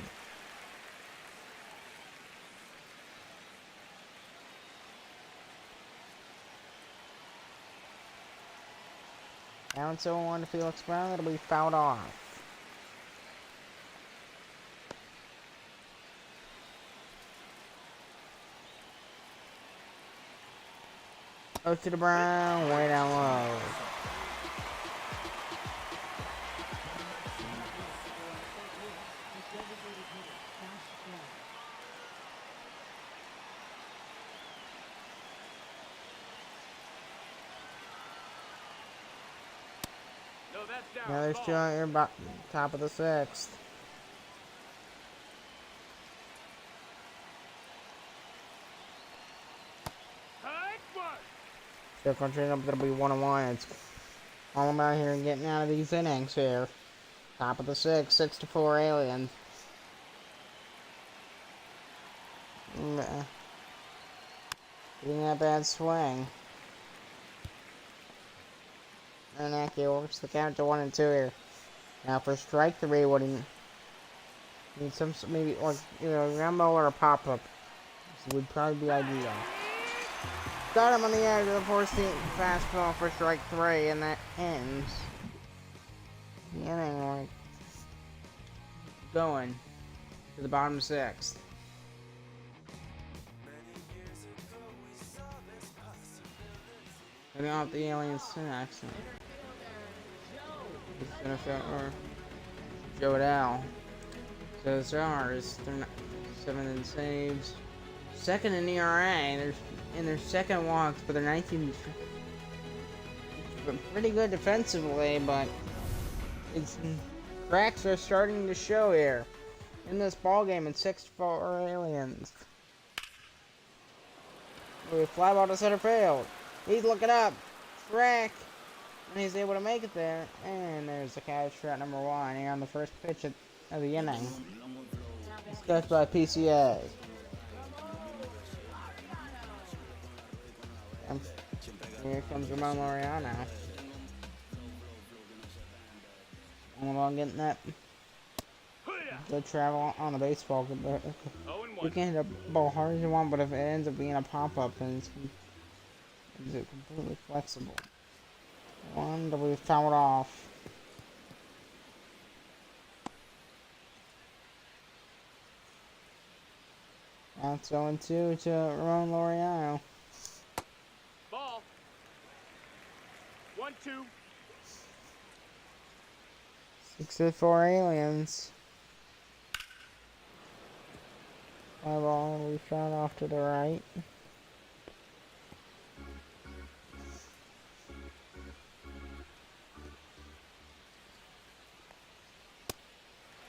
Down 0-1 to Felix Brown, that'll be fouled off. Go to the brown, way down low. No, that's down. Now there's Ball. two on your top of the sixth. High one. So country up gonna be 1-1. It's all about here and getting out of these innings here. Top of the sixth, 6-4 Aliens. Getting that bad swing. And that works the count to 1 and 2 here. Now for strike 3, what do you need? Some maybe like either a rumble or a pop up. This would probably be ideal. Got him on the edge of the 4-seam fastball for strike 3, and that ends the inning. Like going to the bottom 6th. Getting off the Aliens next. Or Joe Adele. So the Stars, they're not 7 in saves, 2nd in ERA. They're in their 2nd walks, but they're 19. Pretty good defensively, but it's cracks are starting to show here in this ball game. It's 6-4 Aliens. We fly ball to center field. He's looking up. Track. And he's able to make it there. And there's the catch shot number 1 here on the first pitch of the inning. It's catch by PCA. And here comes Ramon Laureano. I'm getting that good travel on the baseball. You can hit a ball hard as you want, but if it ends up being a pop-up, then it's completely flexible. One that we fouled off. That's 0-2 to Ramon Laureano. Ball. 1-2. 6-4 Aliens. Fly ball, we found off to the right.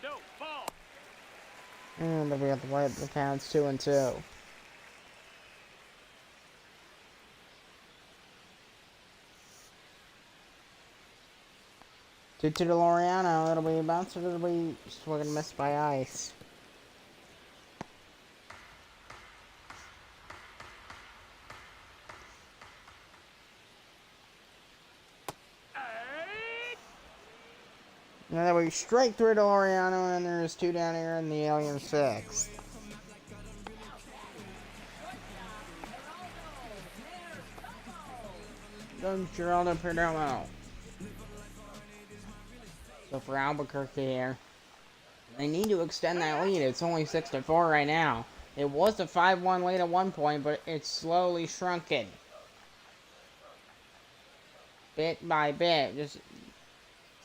No, ball. And then we have to wait the counts 2-2. Two to Laureano. It'll be a bounce, or it'll be swing and miss by ice. And then we straight through to Laureano, and there's 2 down here in the Alien 6th. Goes Geraldo Perdomo. So for Albuquerque here, they need to extend that lead. It's only 6-4 right now. It was a 5-1 lead at one point, but it's slowly shrunken. Bit by bit. Just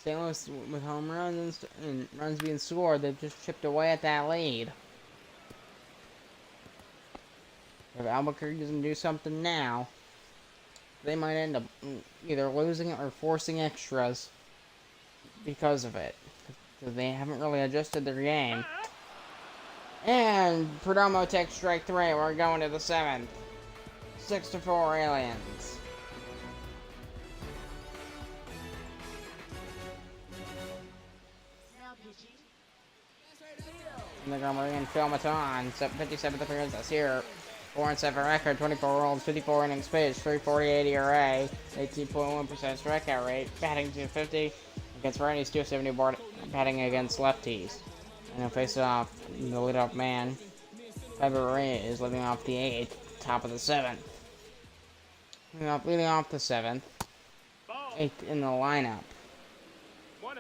St. Louis with home runs and runs being scored, they've just chipped away at that lead. If Albuquerque doesn't do something now, they might end up either losing it or forcing extras because of it. Because they haven't really adjusted their game. And Perdomo takes strike 3. We're going to the 7th. 6-4 Aliens. And they're going to bring in Phil Maton, 57th appearance this year. 4-7 record, 24 rolls, 54 innings pitched, 3.48 ERA, 18.1% strikeout rate, batting 250 against righties, 270 board, batting against lefties. And he'll face off the leadoff man. February is leading off the 8th, top of the 7th. Leading off the 7th, 8th in the lineup. 1-0.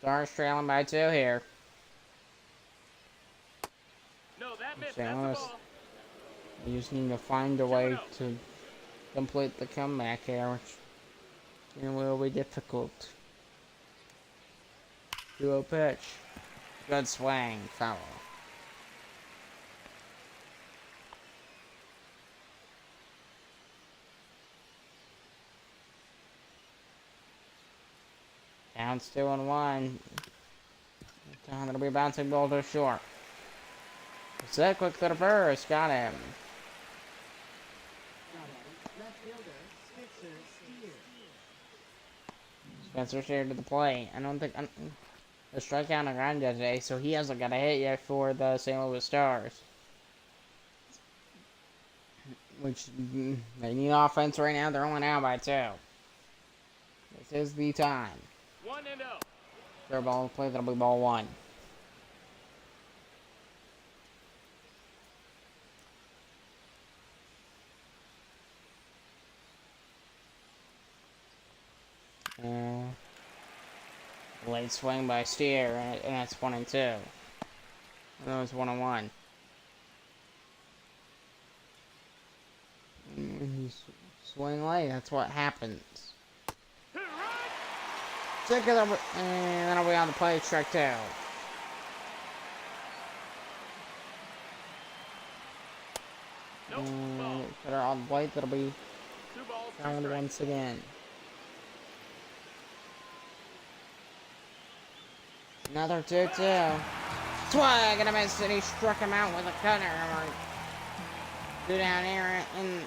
Stars trailing by 2 here. No, that missed. St. That's the Louis ball. We just need to find a way to complete the comeback here, which will be difficult. 2-0 pitch. Good swing, foul. Down 2-1. That'll be bouncing ball to short. Set quick to the first. Got him. Left fielder, Spencer Steer. Spencer Steer to the plate. I don't think the strikeout on ground today, so he hasn't got a hit yet for the St. Louis Stars. Which they need offense right now. They're only down by 2. This is the time. 1-0. Third ball play. That'll be ball 1. Late swing by Steer, and that's 1-2. That was 1-1. Swing late, that's what happens. Sick of the, and that'll be on the plate, strike 2. Put her on the plate, that'll be 2 balls, 2 found strikes. once again. Another 2-2. Swing and a miss, and he struck him out with a cutter. 2 down here in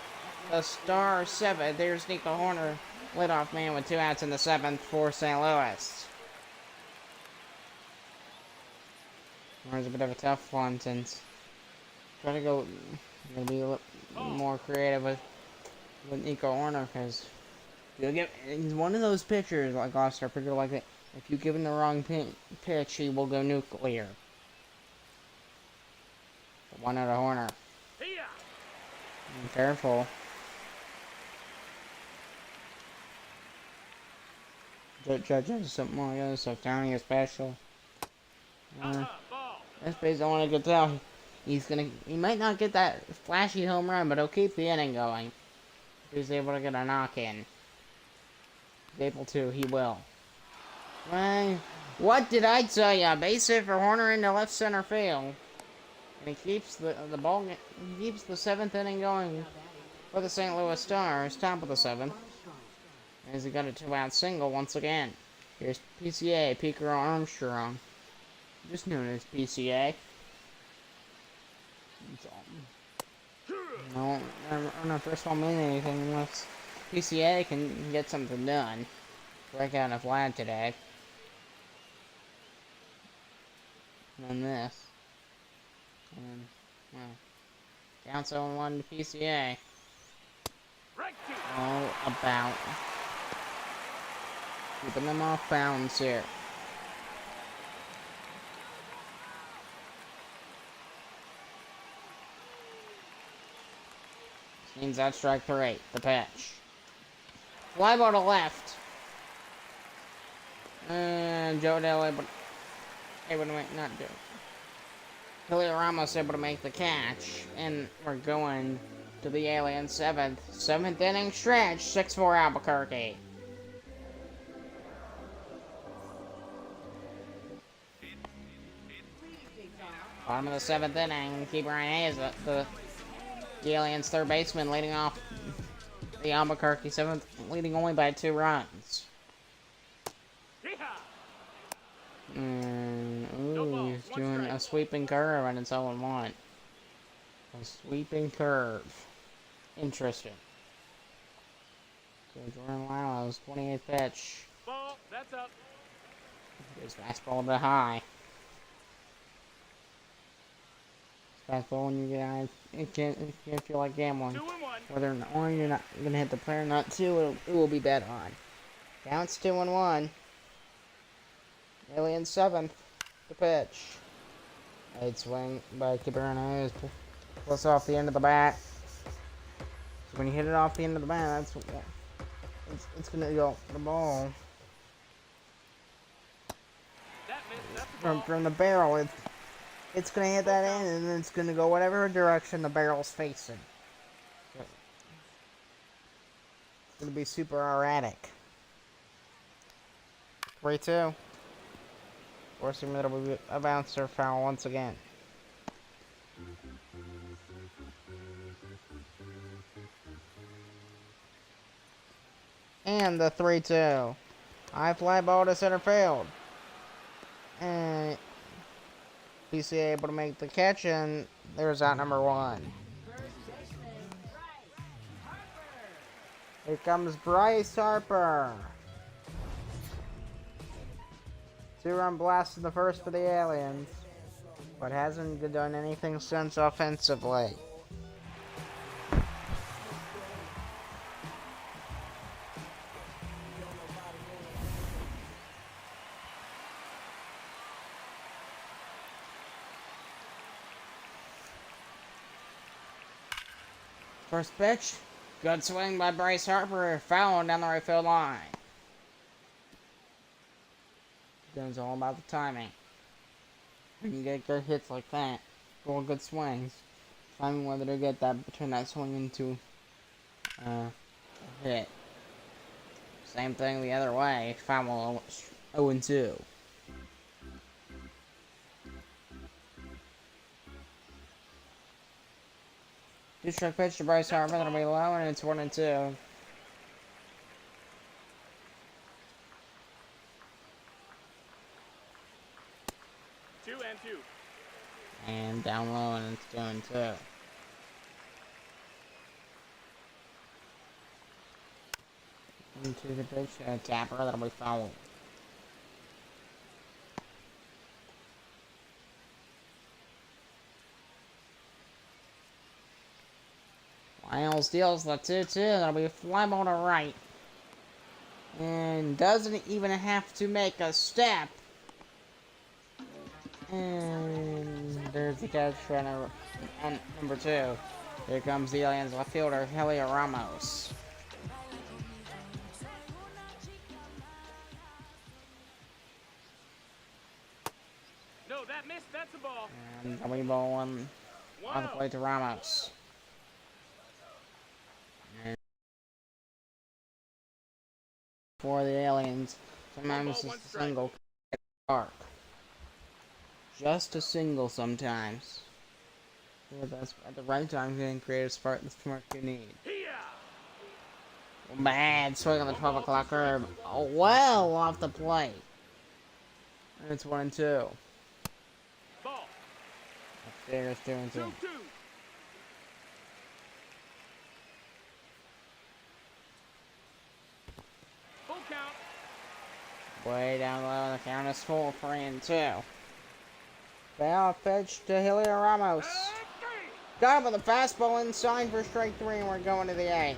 the Star 7th. There's Nico Horner, leadoff man with 2 outs in the 7th for St. Louis. Horner's a bit of a tough one since try to go maybe a little more creative with Nico Horner because he's one of those pitchers like All-Star pitcher like that. If you give him the wrong pitch, he will go nuclear. 1 out of Horner. Here. Careful. Judge has something like this, so Tony is special. Ball. This base I want to go tell. He might not get that flashy home run, but he'll keep the inning going. If he's able to get a knock in. If he's able to, he will. Well, what did I tell ya? Base hit for Horner into left center field. And he keeps the ball. He keeps the 7th inning going for the St. Louis Stars, top of the 7th. As he got a 2-out single once again. Here's PCA, Peeker Armstrong. Just known as PCA. No, I'm not first of all mean anything unless PCA can get something done. Break out a flag today. And then this. And, well, down 7-1 to PCA. All about keeping them off balance here. This means that strike 3, the pitch. Fly ball to left. And Joe Dell able to make, not Joe. Julio Ramos able to make the catch. And we're going to the Alien 7th inning stretch, 6-4 Albuquerque. Bottom of the 7th inning, Key Brian Hayes, the Aliens' third baseman, leading off the Albuquerque 7th, leading only by 2 runs. Ooh, he's doing a sweeping curve and it's 0-1. A sweeping curve. Interesting. So Jordan Lyle's 28th pitch. Ball, that's up. His fastball a bit high. Fastball when you get high, it can't feel like gambling. 2-1. Whether one you're not gonna hit the player or not, 2 it will be bet on. Counts 2-1. Alien 7th, the pitch. Late swing by Cabernet, plus off the end of the bat. So when you hit it off the end of the bat, that's what it's gonna go the ball. That missed, that's the ball. From the barrel, it's gonna hit that end, and then it's gonna go whatever direction the barrel's facing. It's gonna be super erratic. 3-2. Forcing me to a bouncer foul once again. And the 3-2. High fly ball to center field. And PCA able to make the catch, and there's out number 1. First baseman, Bryce Harper. Here comes Bryce Harper. 2-run blast in the first for the Aliens, but hasn't done anything since offensively. First pitch, good swing by Bryce Harper, foul down the right field line. Then it's all about the timing. When you get good hits like that, or good swings, timing whether to get that, turn that swing into a hit. Same thing the other way, foul 0-2. Two-strike pitch to Bryce Harper, that'll be low, and it's 1-2. And down low, and it's 2-2. Into the pitch, tapper, that'll be foul. Miles deals the 2-2, that'll be a fly ball to right. And doesn't even have to make a step. And there's the catch for number 2. Here comes the Aliens left fielder, Helio Ramos. No, that missed. That's a ball. And we ball one on the plate to Ramos. And for the Aliens, sometimes it's a single arc. Just a single sometimes. Yeah, that's at the right time getting creative spark the spark you need. Bad swing on the 12 o'clock curve. Oh, well off the plate. And it's 1-2. Ball. Upstairs 2-2. 2-2. Full count. Way down low, the count is full, 3-2. Foul pitch to Helio Ramos. Got him with a fastball inside for strike 3, and we're going to the 8th.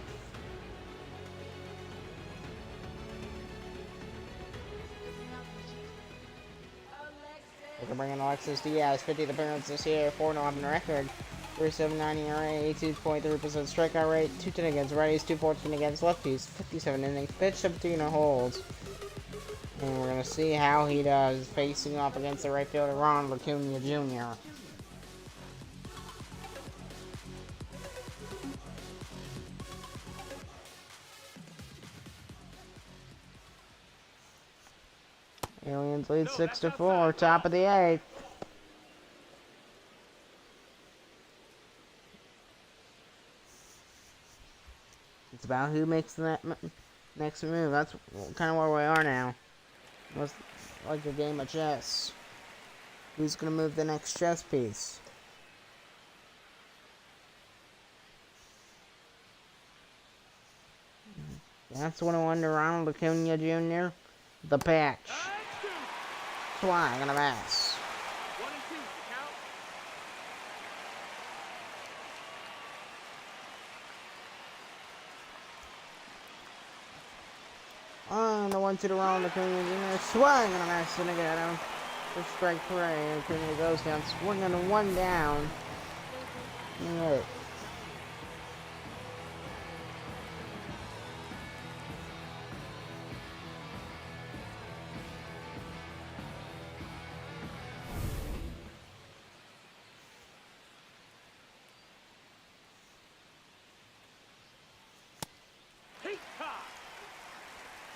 We can bring in Alexis Diaz, 50th appearance this year, 4-11 record, 3.79 ERA, 82.3% strikeout rate, 210 against righties, 214 against lefties, 57 innings pitched, 17 holds. And we're going to see how he does facing off against the right fielder, Ron Acuna Jr. Aliens lead 6-4, top of the 8th. It's about who makes that next move. That's kind of where we are now. Almost like a game of chess. Who's going to move the next chess piece? That's 1-1 to Ronald Acuna Jr. The patch. Swing and a miss. 1-2. Count. On the 1-2 to Ronald Acuna Jr. Swing and a miss. And again, him for strike 3. Acuna goes down, swinging 1 down. Right.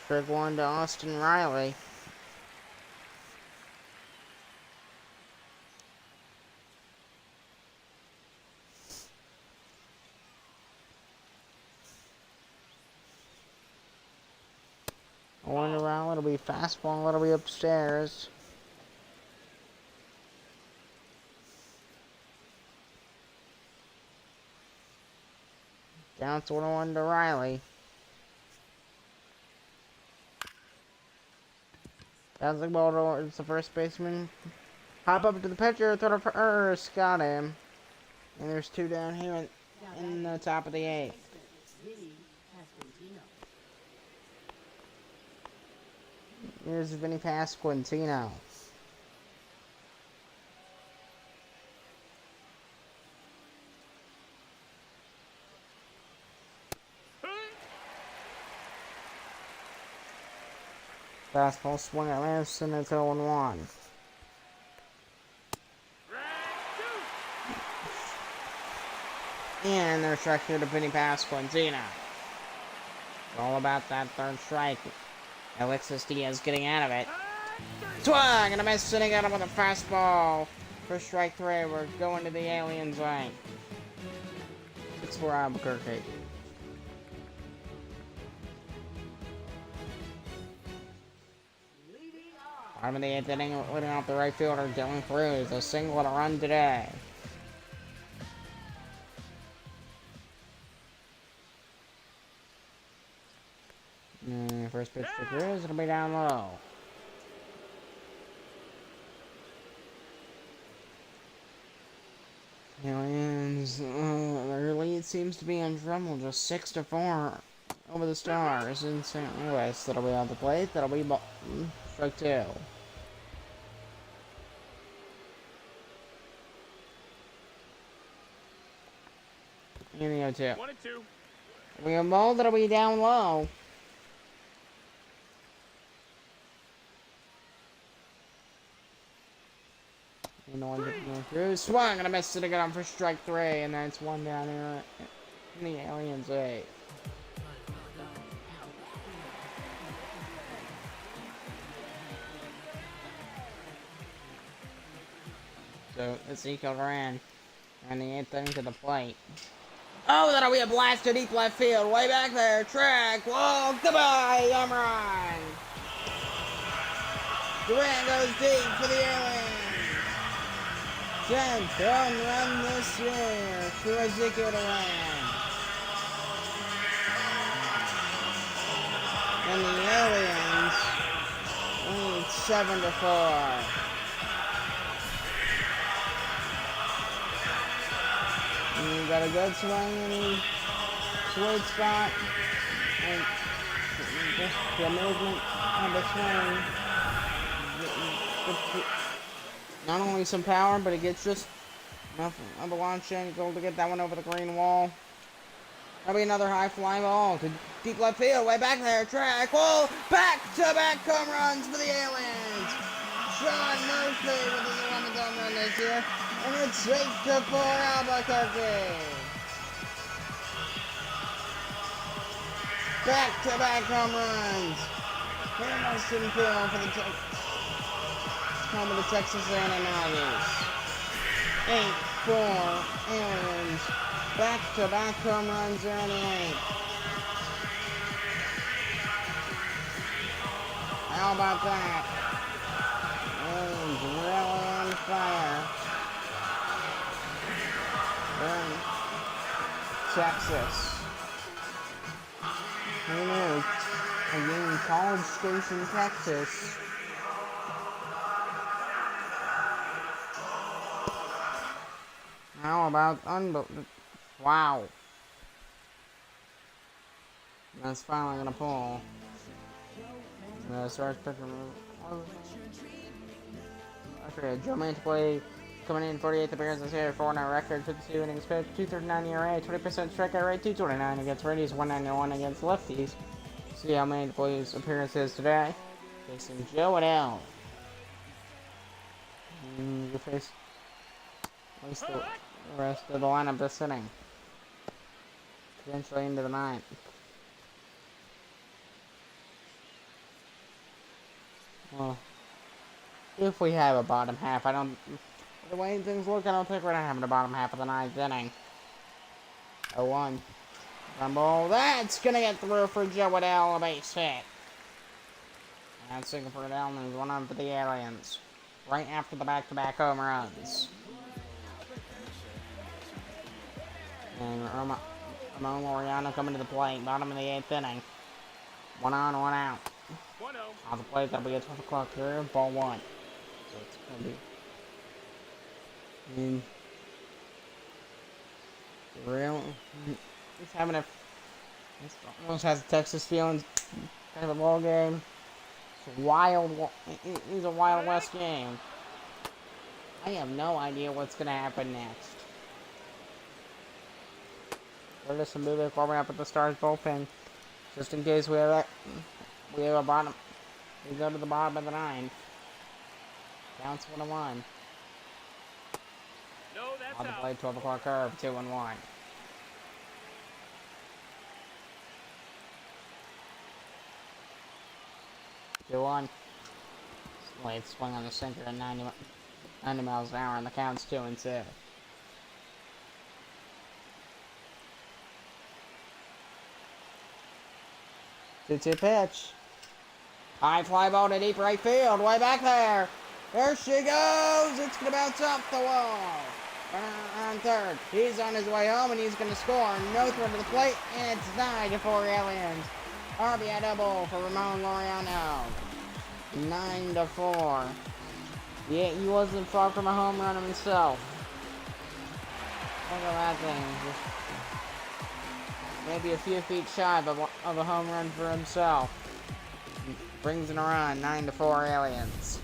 Strike one to Austin Riley. One around, it'll be fastball, it'll be upstairs. Down to 1-1 to Riley. Sounds like ball towards the first baseman. Hop up to the pitcher, throw to first, got him. And there's two down here in the top of the eighth. Here's Vinny Pasquantino. Fastball swing at last, and it's 0-1. And there's strike here to Vinny Pasquantino. It's all about that third strike. Alexis Diaz getting out of it. Swing and a miss, sitting at him with a fastball. For strike 3, we're going to the alien zone. 6-4 Albuquerque. Bottom of the 8th inning, leading off the right fielder, Dylan Cruz. A single and a run today. First pitch to Cruz, it'll be down low. Aliens, their lead seems to be in trouble, just 6-4 over the Stars in St. Louis. That'll be on the plate, that'll be strike 2. In the 0-2. 1-2. We have a ball that'll be down low. And the one going through. Swung and a miss to get on for strike 3, and that's one down here in the Aliens 8. So Ezekiel Duran and the 8th inning to the plate. Oh, that'll be a blast to deep left field. Way back there. Track. Wall. Goodbye. Home run. Duran goes deep for the Aliens. 10th home run this year for Ezekiel Duran. And the Aliens lead 7-4. And he got a good swing in the sweet spot. And just the movement of the swing. Not only some power, but it gets just enough of a launch angle to get that one over the green wall. That'll be another high fly ball to deep left field, way back there, track, wall, back-to-back home runs for the Aliens. Sean Murphy with his 11th home run this year, and it's 8-4 Albuquerque. Back-to-back home runs. Hamilton Field for the home of the Texas A&M Aggies. 8-4 Aliens. Back-to-back home runs there in the 8th. How about that? Aliens really on fire. They're in Texas. Who knew? Again, in College Station, Texas. How about unbelievable? Wow. That's finally gonna pull. Starts pitching. Okay, Joe Mantiply coming in 48th appearance this year, 4-9 record, 52 innings pitched, 239 ERA, 20% strikeout rate, 229 against righties, 191 against lefties. See how Mantiply's appearance is today. Facing Joe and Al. You face at least the rest of the lineup this inning. Eventually into the 9th. Well, if we have a bottom half, I don't. The way things look, I don't think we're not having a bottom half of the ninth inning. 0-1. Rumble. That's gonna get through for Joe Adele, a base hit. And single for Adele, and 1-on for the Aliens. Right after the back-to-back home runs. And Ramon Laureano coming to the plate, bottom of the 8th inning. 1 on, 1 out. 1-0. Off the plate, that'll be a 12 o'clock here, ball 1. So it's gonna be. Real. He's having a. This almost has a Texas feeling. Kind of a ball game. It's wild. It's a Wild West game. I have no idea what's gonna happen next. We're just moving warming up at the Stars bullpen, just in case we have a bottom. We go to the bottom of the 9th. Counts 1-1. No, that's On the out. plate, 12 o'clock curve, 2-1. 2-1. Slade swung on the sinker at 90 miles an hour, and the count's 2-2. 2-2 pitch. High fly ball to deep right field, way back there. There she goes. It's going to bounce off the wall. On third. He's on his way home, and he's going to score. No throw to the plate, and it's 9-4 Aliens. RBI double for Ramon Laureano. 9-4. Yeah, he wasn't far from a home run himself. Look at that thing. Just maybe a few feet shy of a home run for himself. Brings in a run, 9-4 Aliens.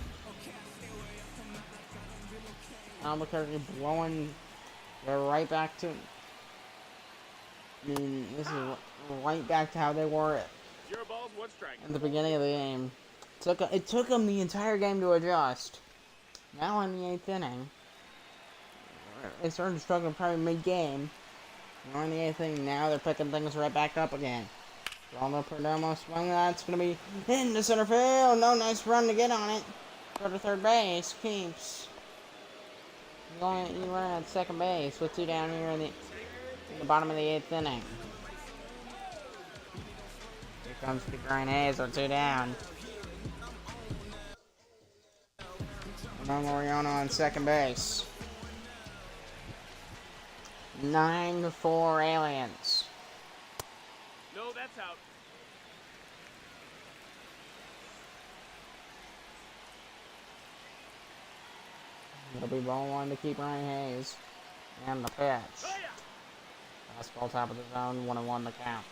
Albuquerque blowing. They're right back to. I mean, this is right back to how they were Your ball's 1 strike. at the beginning of the game. It took them the entire game to adjust. Now in the 8th inning, they started struggling probably mid-game. We're in the 8th inning now. They're picking things right back up again. Ronaldo Perdomo swung. That's going to be into center field. No nice run to get on it. Go to third base. Keeps. You run at second base with 2 down here in the bottom of the 8th inning. Here comes the Brian Hayes with 2 down. Ramon Laureano on second base. 9-4 Aliens. No, that's out. It'll be ball 1 to keep Ryan Hayes. And the pitch. Oh, yeah. Fastball top of the zone, 1-1 the count.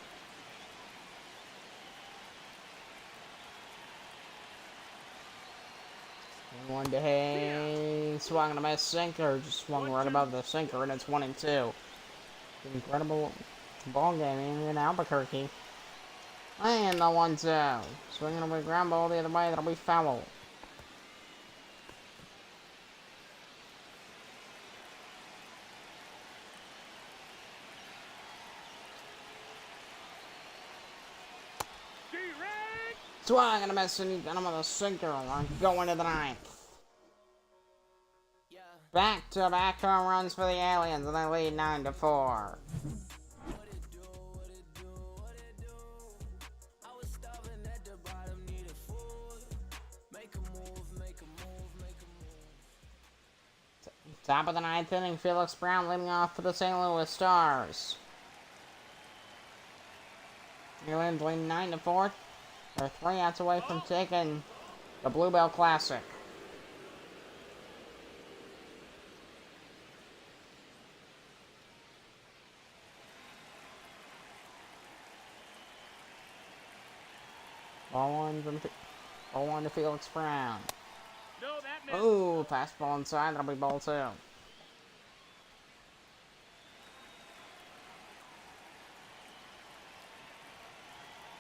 One to Hayes. Swung and a miss sinker. Just swung right above the sinker, and it's 1-2. Incredible ball game in Albuquerque. And the 1-2. Swinging away ground ball the other way. That'll be foul. Swung and a miss, and he got him with a sinker. Going to the 9th. Back-to-back home runs for the Aliens, and they lead 9-4. Top of the 9th inning, Felix Brown leading off for the St. Louis Stars. Aliens leading 9-4. They're 3 outs away from taking the Bluebell Classic. Ball 1 to Felix Brown. No, that missed. Ooh, fastball inside. That'll be ball 2.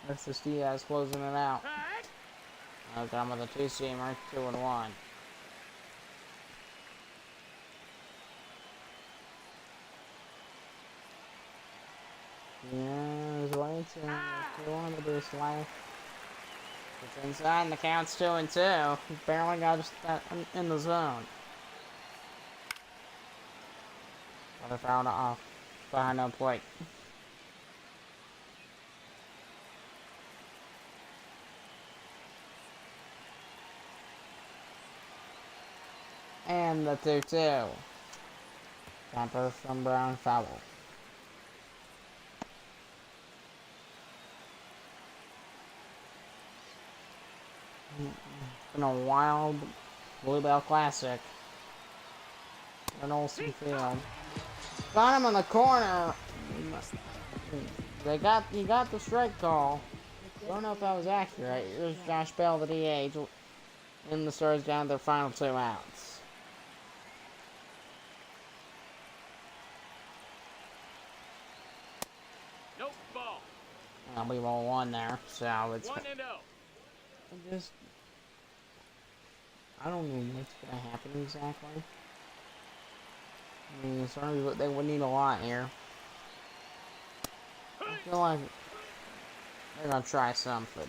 This is Diaz closing it out. Okay, I'm with a 2-seamer, 2-1. Yeah, I was waiting. He wanted to do a slide. It's inside and the count's 2-2. Barely got us in the zone. Another foul off behind no plate. And the 2-2. Camper from Brown foul. It's been a wild Bluebell Classic in Olsen Field. Got him in the corner. He got the strike call. Don't know if that was accurate. Here's Josh Bell, the DH, and the Stars down to their final 2 outs. Nope, ball. I'll be 1-1 there, so it's 1-0. just I don't know what's gonna happen exactly. I mean, sorry, they would need a lot here. I feel like they're gonna try something.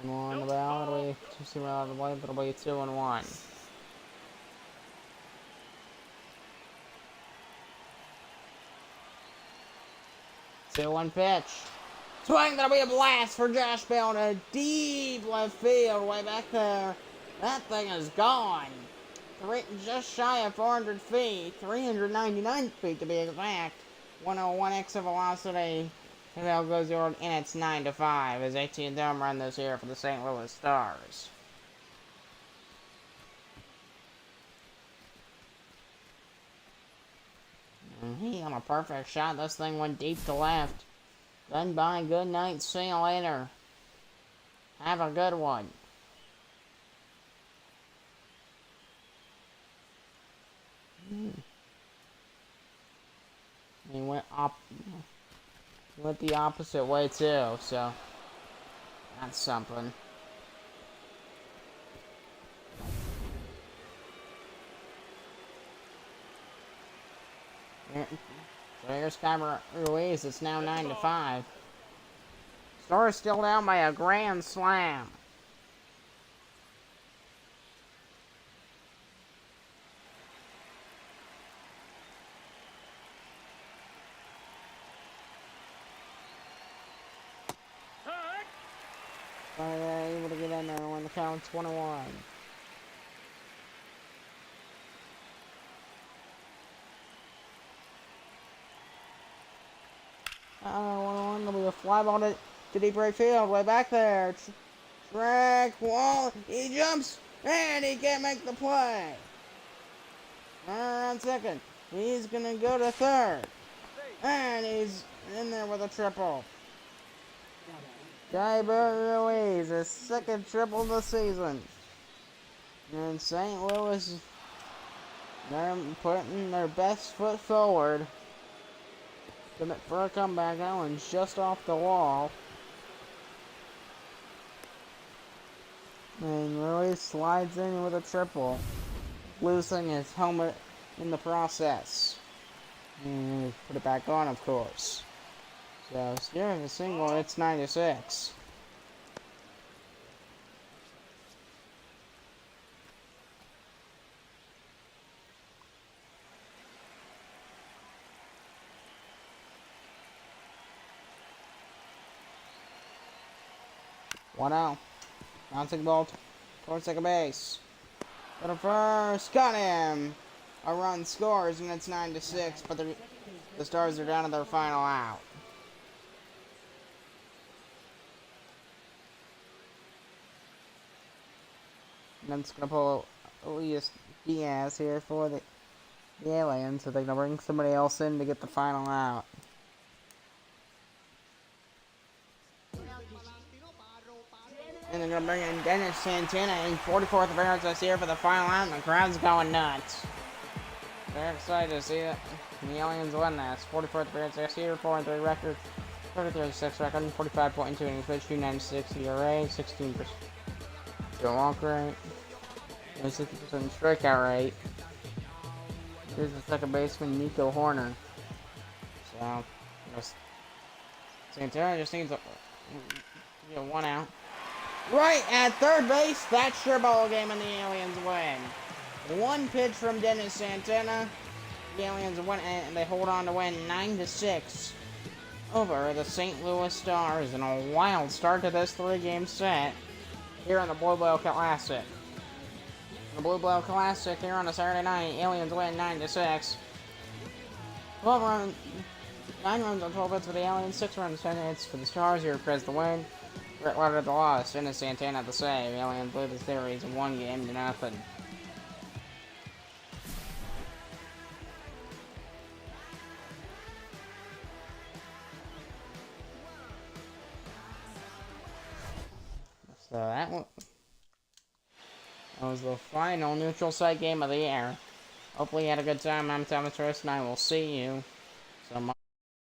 And on the ball, it'll be 2 out of the way, it'll be 2-1. Two-one pitch. Swing, that'll be a blast for Josh Bell to deep left field, way back there. That thing is gone. Just shy of 400 feet, 399 feet to be exact. 101 exit velocity. Bell goes yard, and it's 9-5. His 18th home run this year for the St. Louis Stars. And he on a perfect shot. This thing went deep to left. Goodbye, good night, see you later. Have a good one. He went the opposite way too, so that's something. So here's Kyber Ruiz. It's now 9-5. Stars still down by a grand slam. Able to get in there when the count's 1-1. There'll be a fly ball to deep right field, way back there. Track wall, he jumps, and he can't make the play. Around second, he's gonna go to third, and he's in there with a triple. Kyber Ruiz, his second triple of the season. And St. Louis, they're putting their best foot forward for a comeback. That one's just off the wall. And Ruiz slides in with a triple, losing his helmet in the process. And put it back on, of course. So, steering the single, it's 9-6. One out. Bouncing ball towards second base. Got a first, got him. A run scores, and it's 9-6. But the Stars are down to their final out. And I'm just gonna pull Elias Diaz here for the Aliens, so they're gonna bring somebody else in to get the final out. And they're gonna bring in Dennis Santana in 44th appearance this year for the final out, and the crowd's going nuts. They're excited to see it. The Aliens win this. 44th appearance this year, 4-3 record, 33-6 record, 45.2 innings pitched, 296 ERA, 16% walk rate, and 60% strikeout rate. Here's the second baseman, Nico Horner. So, Santana just needs a one out. Right at third base, that's your ball game and the Aliens win. One pitch from Dennis Santana. The Aliens win and they hold on to win 9-6 over the St. Louis Stars in a wild start to this 3-game set here in the Blue Bell Classic. The Blue Bell Classic here on a Saturday night. Aliens win 9-6. 9 runs on 12 hits for the Aliens, 6 runs, 10 hits for the Stars. Here Chris the win. Brett Lauder the loss. Dennis Santana the save. Aliens lose the series 1-0. So that was the final neutral site game of the year. Hopefully you had a good time. I'm Thomas Rose, and I will see you